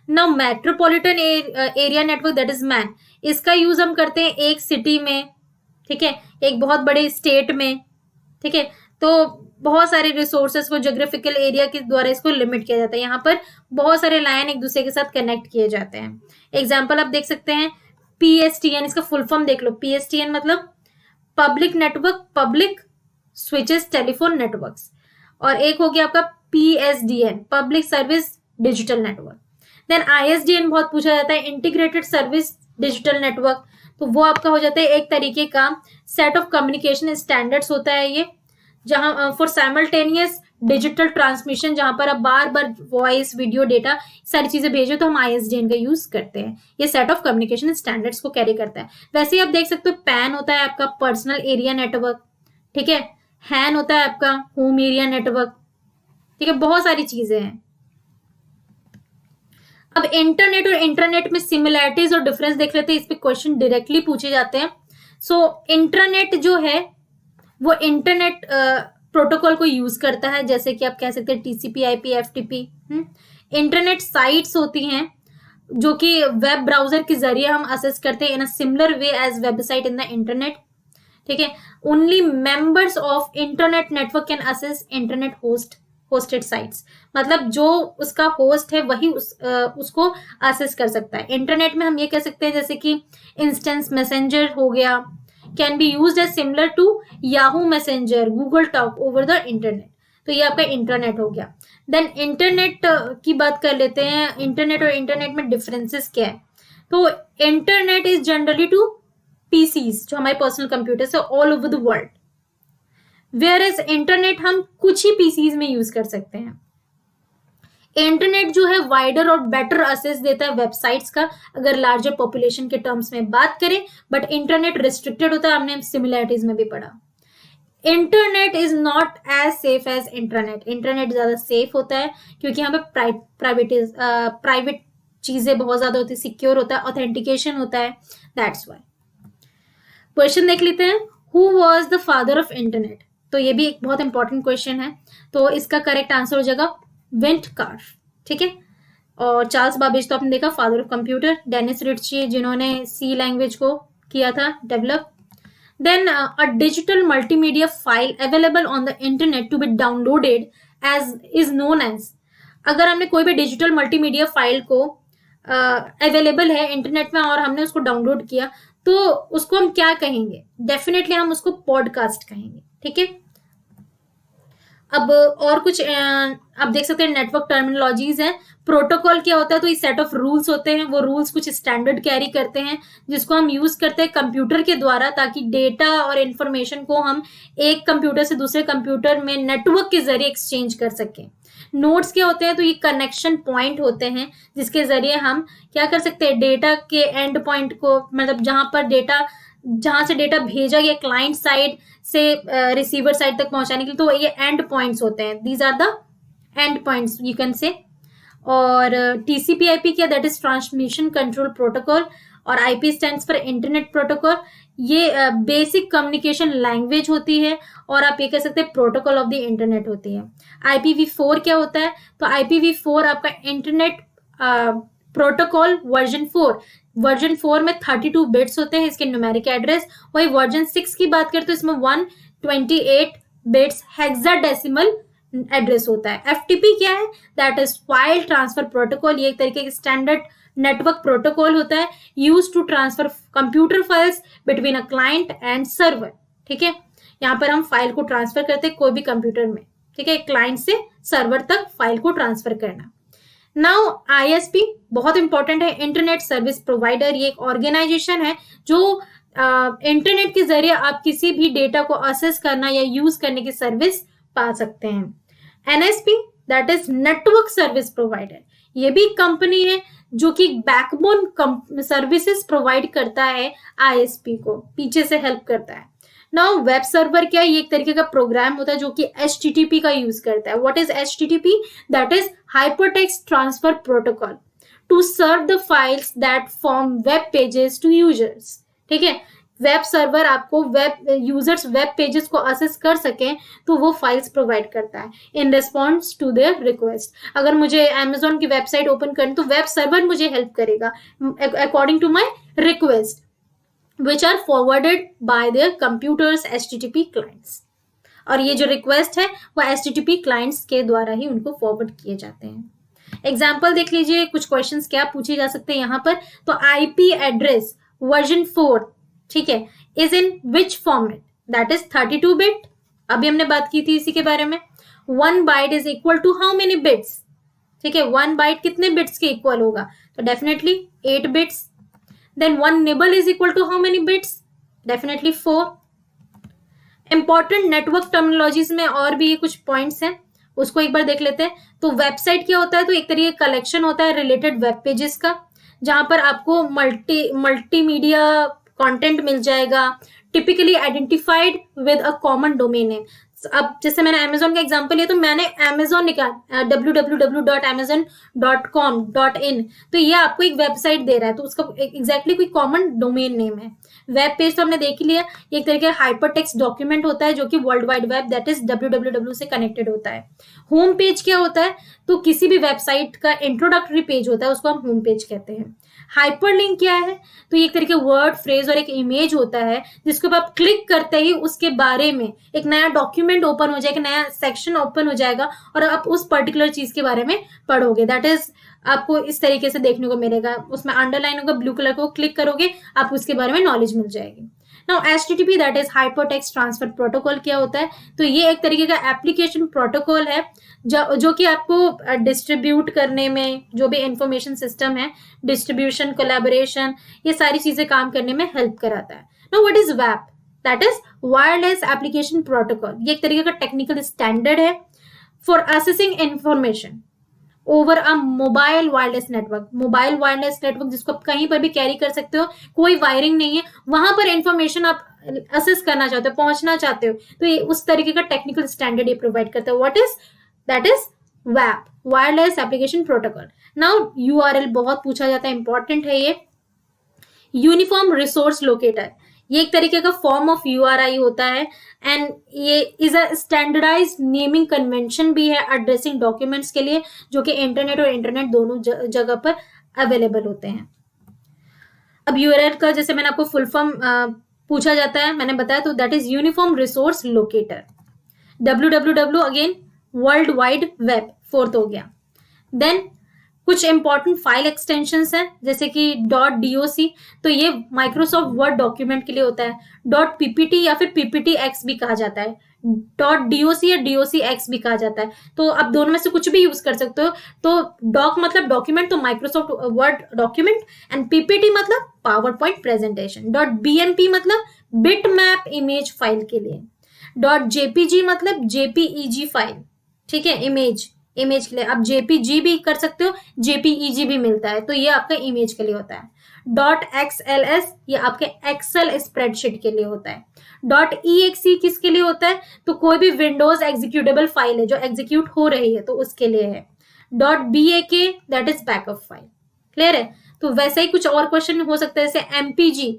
Now metropolitan area network, that is man, इसका यूज हम करते हैं एक सिटी में, ठीक है, एक बहुत बड़े स्टेट में, ठीक है, तो बहुत सारे रिसोर्सेस को जोग्राफिकल एरिया के द्वारा इसको लिमिट किया जाता है। यहाँ पर बहुत सारे लाइन एक दूसरे के साथ कनेक्ट किए जाते हैं। एग्जाम्पल आप देख सकते हैं पीएसटीएन, इसका फुल फॉर्म देख लो, पीएसटीएन मतलब public network, public switches telephone networks, और एक हो गया आपका PSDN, public service digital network. Then ISDN बहुत पूछा जाता है, इंटीग्रेटेड सर्विस डिजिटल नेटवर्क, तो वो आपका हो जाता है एक तरीके का सेट ऑफ कम्युनिकेशन स्टैंडर्ड्स होता है ये, जहां फॉर साइमल्टेनियस डिजिटल ट्रांसमिशन, जहां पर आप बार बार वॉइस वीडियो डेटा सारी चीजें भेजो, तो हम आईएसडीएन का यूज करते हैं। ये सेट ऑफ कम्युनिकेशन स्टैंडर्ड्स को कैरी करता है। वैसे ही आप देख सकते हो पैन होता है आपका पर्सनल एरिया नेटवर्क, ठीक है, हैन होता है आपका होम एरिया नेटवर्क, ठीक है, बहुत सारी चीजें हैं। अब इंटरनेट और इंटरनेट में सिमिलैरिटीज और डिफरेंस देख लेते हैं, इस पे क्वेश्चन डायरेक्टली पूछे जाते हैं। सो इंटरनेट जो है वो इंटरनेट प्रोटोकॉल को यूज करता है, जैसे कि आप कह सकते हैं TCP, IP, FTP. Internet sites होती हैं जो कि वेब ब्राउजर के जरिए हम असेस करते हैं in a similar way as website in the internet, ठीक है। Only members of internet network can access internet hosted sites, मतलब जो उसका होस्ट है वही उसको असेस कर सकता है। इंटरनेट में हम ये कह सकते हैं जैसे कि इंस्टेंस मैसेंजर हो गया, can be used as similar to Yahoo messenger, Google talk over the internet, तो ये आपका इंटरनेट हो गया। देन इंटरनेट की बात कर लेते हैं, इंटरनेट और इंटरनेट में डिफरेंसेस क्या है। तो internet is generally to PCs, जो हमारे पर्सनल कंप्यूटर्स है all over the world, where as internet हम कुछ ही पीसीज में यूज कर सकते हैं। इंटरनेट जो है वाइडर और बेटर एक्सेस देता है वेबसाइट्स का अगर लार्जर पॉपुलेशन के टर्म्स में बात करें, बट इंटरनेट रिस्ट्रिक्टेड होता है, हमने सिमिलैरिटीज में भी पढ़ा। Internet is not as safe as internet. Internet ज्यादा सेफ होता है क्योंकि यहाँ पे प्राइवेट चीजें बहुत ज्यादा होती है, सिक्योर होता है, ऑथेंटिकेशन होता है, दैट्स वाई। क्वेश्चन देख लेते हैं, who was the father of internet. तो ये भी एक बहुत इंपॉर्टेंट क्वेश्चन है, तो इसका करेक्ट आंसर हो जाएगा विंटकार्फ, ठीक है। और चार्ल्स बाबेज तो आपने देखा father of computer, Dennis Ritchie जिन्होंने सी लैंग्वेज को किया था develop. Then a digital multimedia file available on the internet to be downloaded as is known as. अगर हमने कोई भी डिजिटल मल्टीमीडिया फाइल को अवेलेबल है इंटरनेट में और हमने उसको डाउनलोड किया तो उसको हम क्या कहेंगे? डेफिनेटली हम उसको पॉडकास्ट कहेंगे, ठीक है। अब और कुछ आप देख सकते हैं नेटवर्क टर्मिनोलॉजीज हैं। प्रोटोकॉल क्या होता है? तो ये सेट ऑफ रूल्स होते हैं, वो रूल्स कुछ स्टैंडर्ड कैरी करते हैं जिसको हम यूज करते हैं कंप्यूटर के द्वारा ताकि डेटा और इंफॉर्मेशन को हम एक कंप्यूटर से दूसरे कंप्यूटर में नेटवर्क के जरिए एक्सचेंज कर सकें। नोड्स क्या होते हैं? तो ये कनेक्शन पॉइंट होते हैं जिसके जरिए हम क्या कर सकते हैं, डेटा के एंड पॉइंट को, मतलब जहां से डेटा भेजा गया क्लाइंट साइड से रिसीवर साइड तक पहुंचाने के लिए, तो ये एंड पॉइंट्स होते हैं। These are the end points you can say. और टीसीपी/आईपी क्या? That is transmission control protocol, और IP stands for internet protocol. ये बेसिक कम्युनिकेशन लैंग्वेज होती है और आप ये कह सकते हैं प्रोटोकॉल ऑफ द इंटरनेट होती है। IPv4 क्या होता है? तो IPv4 आपका इंटरनेट प्रोटोकॉल वर्जन 4 में 32 बिट्स होते हैं इसके न्यूमेरिक एड्रेस। वही वर्जन 6 की बात करते तो इसमें 128 बिट्स हेक्साडेसिमल एड्रेस होता है। FTP क्या है? That is file transfer protocol. ये एक तरीके का स्टैंडर्ड नेटवर्क प्रोटोकॉल होता है use to transfer computer files between a client and server, ठीक है। यहाँ पर हम फाइल को ट्रांसफर करते हैं कोई भी कंप्यूटर में, ठीक है, क्लाइंट से सर्वर तक फाइल को ट्रांसफर करना। नाउ ISP बहुत इंपॉर्टेंट है, इंटरनेट सर्विस प्रोवाइडर। ये एक ऑर्गेनाइजेशन है जो इंटरनेट के जरिए आप किसी भी डेटा को असेस करना या यूज करने की सर्विस पा सकते हैं। NSP that is network service provider. ये भी कंपनी है जो कि बैकबोन सर्विसेज प्रोवाइड करता है ISP को, पीछे से हेल्प करता है। नाउ वेब सर्वर क्या है? ये एक तरीके का प्रोग्राम होता है जो कि HTTP का यूज करता है। What is HTTP? That is hypertext transfer protocol to serve the files that form web pages to users, ठीक है। वेब सर्वर आपको यूजर्स वेब पेजेस को असेस कर सकें तो वो फाइल्स प्रोवाइड करता है in response to their request. अगर मुझे अमेजोन की वेबसाइट ओपन करनी तो वेब सर्वर मुझे हेल्प करेगा according to my request which are forwarded by their computers HTTP clients। और ये जो रिक्वेस्ट है वो HTTP clients के द्वारा ही उनको फॉरवर्ड किए जाते हैं। एग्जाम्पल देख लीजिए, कुछ क्वेश्चंस क्या पूछे जा सकते हैं यहाँ पर। तो IP एड्रेस वर्जन 4, ठीक है, is in which format? That is 32 bit. अभी हमने बात की थी इसी के बारे में। 1 byte is equal to how many bits? ठीक है, 1 बाइट कितने बिट्स के इक्वल होगा? तो definitely 8 bits. Then 1 nibble is equal to how many bits? Definitely 4. Important network terminologies में और भी कुछ पॉइंट्स हैं, उसको एक बार देख लेते हैं। तो वेबसाइट क्या होता है? तो एक तरीके का कलेक्शन होता है रिलेटेड वेब पेजेस का, जहां पर आपको मल्टीमीडिया कंटेंट मिल जाएगा, typically identified with a common domain name. अब जैसे मैंने अमेजोन का एग्जांपल लिया तो मैंने अमेजोन निकाला www.amazon.com.in, तो ये आपको एक वेबसाइट दे रहा है, तो उसका एग्जैक्टली कोई कॉमन डोमेन नेम है। वेब पेज तो हमने देख लिया, ये एक तरीके का हाइपरटेक्स्ट डॉक्यूमेंट होता है जो कि world wide web that is www से कनेक्टेड होता है। होम पेज क्या होता है? तो किसी भी वेबसाइट का इंट्रोडक्टरी पेज होता है, उसको हम होम पेज कहते हैं। हाइपरलिंक क्या है? तो ये एक तरीके वर्ड फ्रेज और एक इमेज होता है जिसको आप क्लिक करते ही उसके बारे में एक नया डॉक्यूमेंट ओपन हो जाएगा, नया सेक्शन ओपन हो जाएगा और आप उस पर्टिकुलर चीज के बारे में पढ़ोगे। दैट इज आपको इस तरीके से देखने को मिलेगा, उसमें अंडरलाइन होगा ब्लू कलर को, क्लिक करोगे आपको उसके बारे में नॉलेज मिल जाएगी। Now HTTP that is hypertext transfer protocol क्या होता है? तो ये एक तरीके का एप्लीकेशन प्रोटोकॉल है जो कि आपको डिस्ट्रीब्यूट करने में, जो भी इंफॉर्मेशन सिस्टम है, डिस्ट्रीब्यूशन, कोलैबोरेशन, ये सारी चीजें काम करने में हेल्प कराता है। Now what is web? That is wireless application protocol. ये एक तरीके का टेक्निकल स्टैंडर्ड है for assessing information over a mobile wireless network. Mobile wireless network जिसको आप कहीं पर भी कैरी कर सकते हो, कोई वायरिंग नहीं है, वहां पर इंफॉर्मेशन आप असेस करना चाहते हो, पहुंचना चाहते हो, तो ये उस तरीके का टेक्निकल स्टैंडर्ड ये प्रोवाइड करता है। व्हाट इज दैट इज वैप, wireless application protocol. Now URL बहुत पूछा जाता है, इंपॉर्टेंट है ये। यूनिफॉर्म रिसोर्स लोकेटर, ये एक तरीके का फॉर्म ऑफ यूआरआई होता है एंड ये is a standardize naming convention भी है एड्रेसिंग डॉक्यूमेंट्स के लिए, जो कि इंटरनेट और इंटरनेट दोनों जगह पर अवेलेबल होते हैं। अब यूआरएल का जैसे मैंने आपको फुल फॉर्म पूछा जाता है, मैंने बताया, तो that is uniform resource locator. www again world wide web, fourth हो गया। देन कुछ इंपॉर्टेंट फाइल एक्सटेंशंस हैं जैसे कि .doc, तो ये माइक्रोसॉफ्ट वर्ड डॉक्यूमेंट के लिए होता है। .ppt या फिर pptx भी कहा जाता है, .doc या docx भी कहा जाता है, तो आप दोनों में से कुछ भी यूज कर सकते हो। तो डॉक मतलब डॉक्यूमेंट, तो Microsoft word document, and ppt मतलब पावर पॉइंट प्रेजेंटेशन। .bmp मतलब बिट मैप इमेज फाइल के लिए। .jpg मतलब jpeg फाइल, ठीक है, इमेज के लिए। आप जेपीजी भी कर सकते हो, जेपीईजी भी मिलता है, तो ये आपका इमेज के लिए होता है। .xls ये आपके एक्सेल स्प्रेडशीट के लिए होता है। .exe किसके लिए होता है, तो कोई भी विंडोज एग्जीक्यूटेबल फाइल है जो एग्जीक्यूट हो रही है तो उसके लिए है। .bak that is backup file. Clear है? तो वैसे ही कुछ और क्वेश्चन हो सकता है, जैसे MPG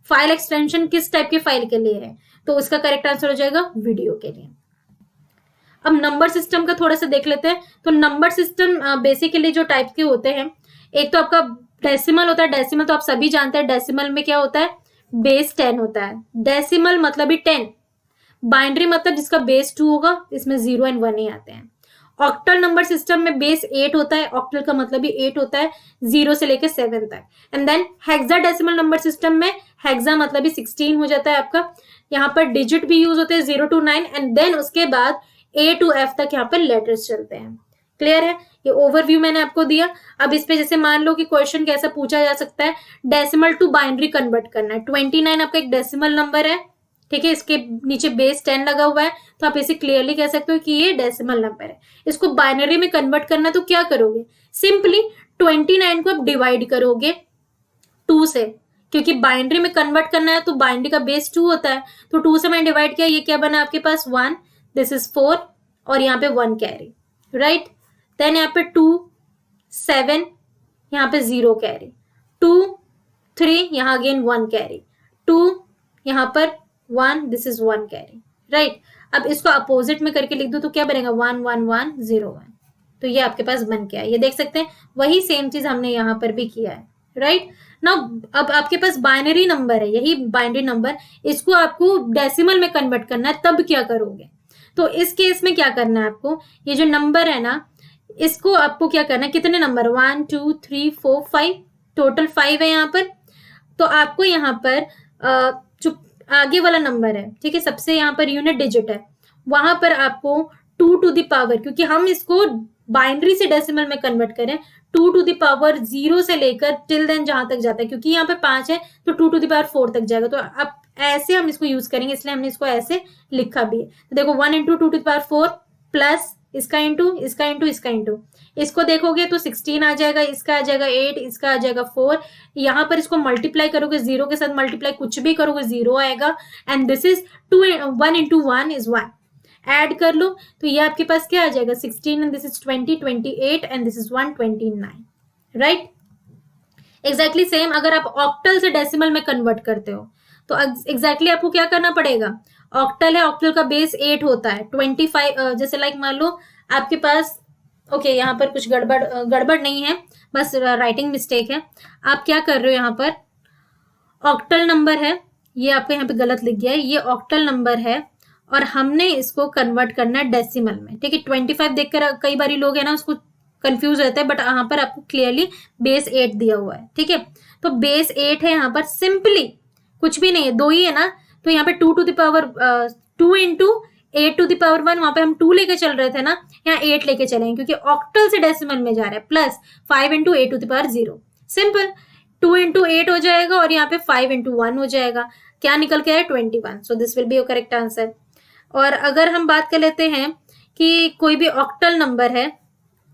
फाइल एक्सटेंशन किस टाइप के फाइल के लिए है, तो उसका करेक्ट आंसर हो जाएगा वीडियो के लिए। अब नंबर सिस्टम का थोड़ा सा देख लेते हैं। तो नंबर सिस्टम बेसिकली जो टाइप के होते हैं, एक तो आपका डेसिमल होता है। डेसिमल तो आप सभी जानते हैं, डेसिमल में क्या होता है, बेस 10 होता है। डेसिमल मतलब ही 10। बाइनरी मतलब जिसका बेस 2 होगा, इसमें 0 एंड 1 ही आते हैं। ऑक्टल नंबर सिस्टम में बेस 8 होता है, ऑक्टल का मतलब भी 8 होता है, 0 से लेकर 7 तक। And then hexadecimal number system में हेक्सा मतलब भी 16 हो जाता है आपका। यहाँ पर डिजिट भी यूज होते हैं 0 to 9, एंड देन उसके बाद A to F तक यहाँ पर लेटर्स चलते हैं। क्लियर है? ये ओवरव्यू मैंने आपको दिया। अब इस पे जैसे मान लो कि क्वेश्चन कैसा पूछा जा सकता है, डेसिमल टू बाइनरी कन्वर्ट करना है। 29 आपका एक डेसिमल नंबर है, ठीक है, इसके नीचे बेस 10 लगा हुआ है, तो आप इसे क्लियरली कह सकते हो कि ये डेसिमल नंबर है। इसको बाइनरी में कन्वर्ट करना, तो क्या करोगे, सिंपली 29 को आप डिवाइड करोगे 2 से, क्योंकि बाइनरी में कन्वर्ट करना है तो बाइनरी का बेस 2 होता है, तो 2 से मैंने डिवाइड किया, ये क्या बना आपके पास 1, दिस इज 4, और यहाँ पे 1 कैरी, राइट। देन यहाँ पे 2, 7, यहाँ पे 0 कैरी, 2, 3, यहाँ अगेन 1 कैरी, 2, यहाँ पर 1, दिस इज 1 कैरी, राइट। अब इसको अपोजिट में करके लिख दो तो क्या बनेगा, 1 1 1 0 1, तो ये आपके पास बन गया। ये देख सकते हैं, वही सेम चीज हमने यहाँ पर भी किया है, राइट। नाउ अब आपके पास बाइनरी नंबर है, यही बाइनरी नंबर, इसको आपको डेसिमल में कन्वर्ट करना है, तब क्या करोगे, तो इस केस में क्या करना है आपको, ये जो नंबर है ना, इसको आपको क्या करना है, कितने नंबर, 1 2 3 4 5, टोटल 5 है यहाँ पर। तो आपको यहाँ पर जो आगे वाला नंबर है, ठीक है, सबसे यहाँ पर यूनिट डिजिट है, वहां पर आपको 2 to the पावर, क्योंकि हम इसको बाइनरी से डेसिमल में कन्वर्ट करें, 2 to the पावर 0 से लेकर टिल देन जहां तक जाता है, क्योंकि यहाँ पे 5 है तो 2 to the पावर 4 तक जाएगा, तो अब ऐसे हम इसको यूज करेंगे, इसलिए हमने इसको ऐसे लिखा भी है। तो देखो 1 into 2 to the power 4 plus इसका इंटू इसका इंटू इसका इंटू, इसको देखोगे तो 16 आ जाएगा, इसका आ जाएगा 8, इसका आ जाएगा 4, यहाँ पर इसको मल्टीप्लाई करोगे, 0 के साथ मल्टीप्लाई कुछ भी करोगे 0 आएगा, and this is 1 into 1 is 1, add कर लो तो ये आपके पास क्या आ जाएगा, 16, and this is 20 28, and this is 129, right. Exactly same अगर आप ऑक्टल से डेसिमल में कन्वर्ट करते हो तो एग्जैक्टली आपको क्या करना पड़ेगा, ऑक्टल है, ऑक्टल का बेस 8 होता है, 25, जैसे लाइक मान लो आपके पास, ओके यहाँ पर कुछ गड़बड़ नहीं है, बस राइटिंग मिस्टेक है। आप क्या कर रहे हो, यहाँ पर ऑक्टल नंबर है, ये आपका यहाँ पे गलत लिख गया है, ये ऑक्टल नंबर है और हमने इसको कन्वर्ट करना है डेसिमल में, ठीक है। 25 देखकर कई बार लोग है ना उसको कंफ्यूज रहता है, बट यहाँ पर आपको क्लियरली बेस 8 दिया हुआ है, ठीक है। तो बेस 8 है यहाँ पर, सिंपली कुछ भी नहीं है, 2 ही है ना, तो यहाँ पे 2 to the power 2 into 8 to the power 1, वहां पे हम 2 लेके चल रहे थे ना, यहाँ 8 लेके चलेंगे क्योंकि ऑक्टल से डेसिमल में जा रहा है, plus 5 into 8 to the power 0, simple 2 into 8 हो जाएगा और यहाँ पे 5 into 1 हो जाएगा। क्या निकल के आया 21, so this will be your correct answer. और अगर हम बात कर लेते हैं कि कोई भी ऑक्टल नंबर है,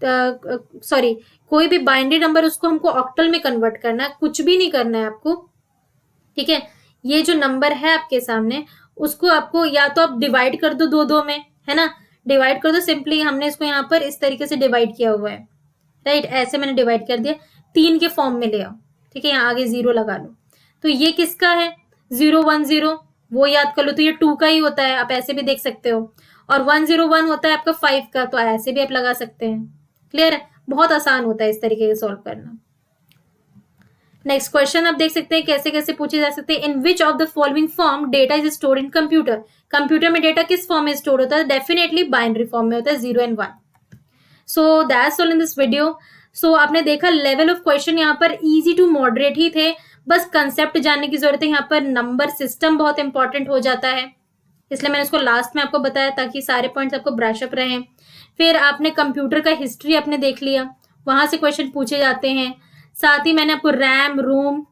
सॉरी कोई भी बाइनरी नंबर, उसको हमको ऑक्टल में कन्वर्ट करना है, कुछ भी नहीं करना है आपको, ठीक है। ये जो नंबर है आपके सामने, उसको आपको या तो आप डिवाइड कर दो दो दो में, है ना, डिवाइड कर दो सिंपली। हमने इसको यहाँ पर इस तरीके से डिवाइड किया हुआ है, राइट, ऐसे मैंने डिवाइड कर दिया, 3 के फॉर्म में ले आओ, ठीक है, यहाँ आगे 0 लगा लो। तो ये किसका है, 010, वो याद कर लो, तो ये 2 का ही होता है, आप ऐसे भी देख सकते हो। और 101 होता है आपका 5 का, तो ऐसे भी आप लगा सकते हैं। क्लियर है, बहुत आसान होता है इस तरीके से सॉल्व करना। नेक्स्ट क्वेश्चन आप देख सकते हैं कैसे कैसे पूछे जा सकते हैं। In which of the following form data is stored in computer. Computer में डेटा किस फॉर्म में स्टोर होता है, डेफिनेटली बाइनरी फॉर्म में होता है, 0 and 1। So that's all in this video. So आपने देखा लेवल ऑफ क्वेश्चन यहाँ पर इजी टू मॉडरेट ही थे, बस कंसेप्ट जानने की जरूरत है। यहाँ पर नंबर सिस्टम बहुत इंपॉर्टेंट हो जाता है, इसलिए मैंने उसको लास्ट में आपको बताया ताकि सारे पॉइंट्स आपको ब्रश अप रहे। फिर आपने कंप्यूटर का हिस्ट्री आपने देख लिया, वहां से क्वेश्चन पूछे जाते हैं। साथ ही मैंने आपको रैम, रोम,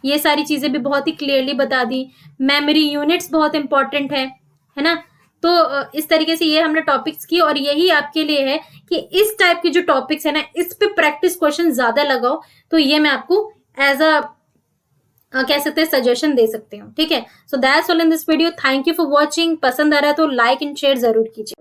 ये सारी चीजें भी बहुत ही क्लियरली बता दी। मेमोरी यूनिट्स बहुत इंपॉर्टेंट है ना। तो इस तरीके से ये हमने टॉपिक्स की, और यही आपके लिए है कि इस टाइप के जो टॉपिक्स है ना, इस पे प्रैक्टिस क्वेश्चन ज्यादा लगाओ, तो ये मैं आपको एज अ कह सकते हैं सजेशन दे सकते हो, ठीक है। सो that's all in this video, thank you for watching. पसंद आ रहा है तो लाइक एंड शेयर जरूर कीजिए।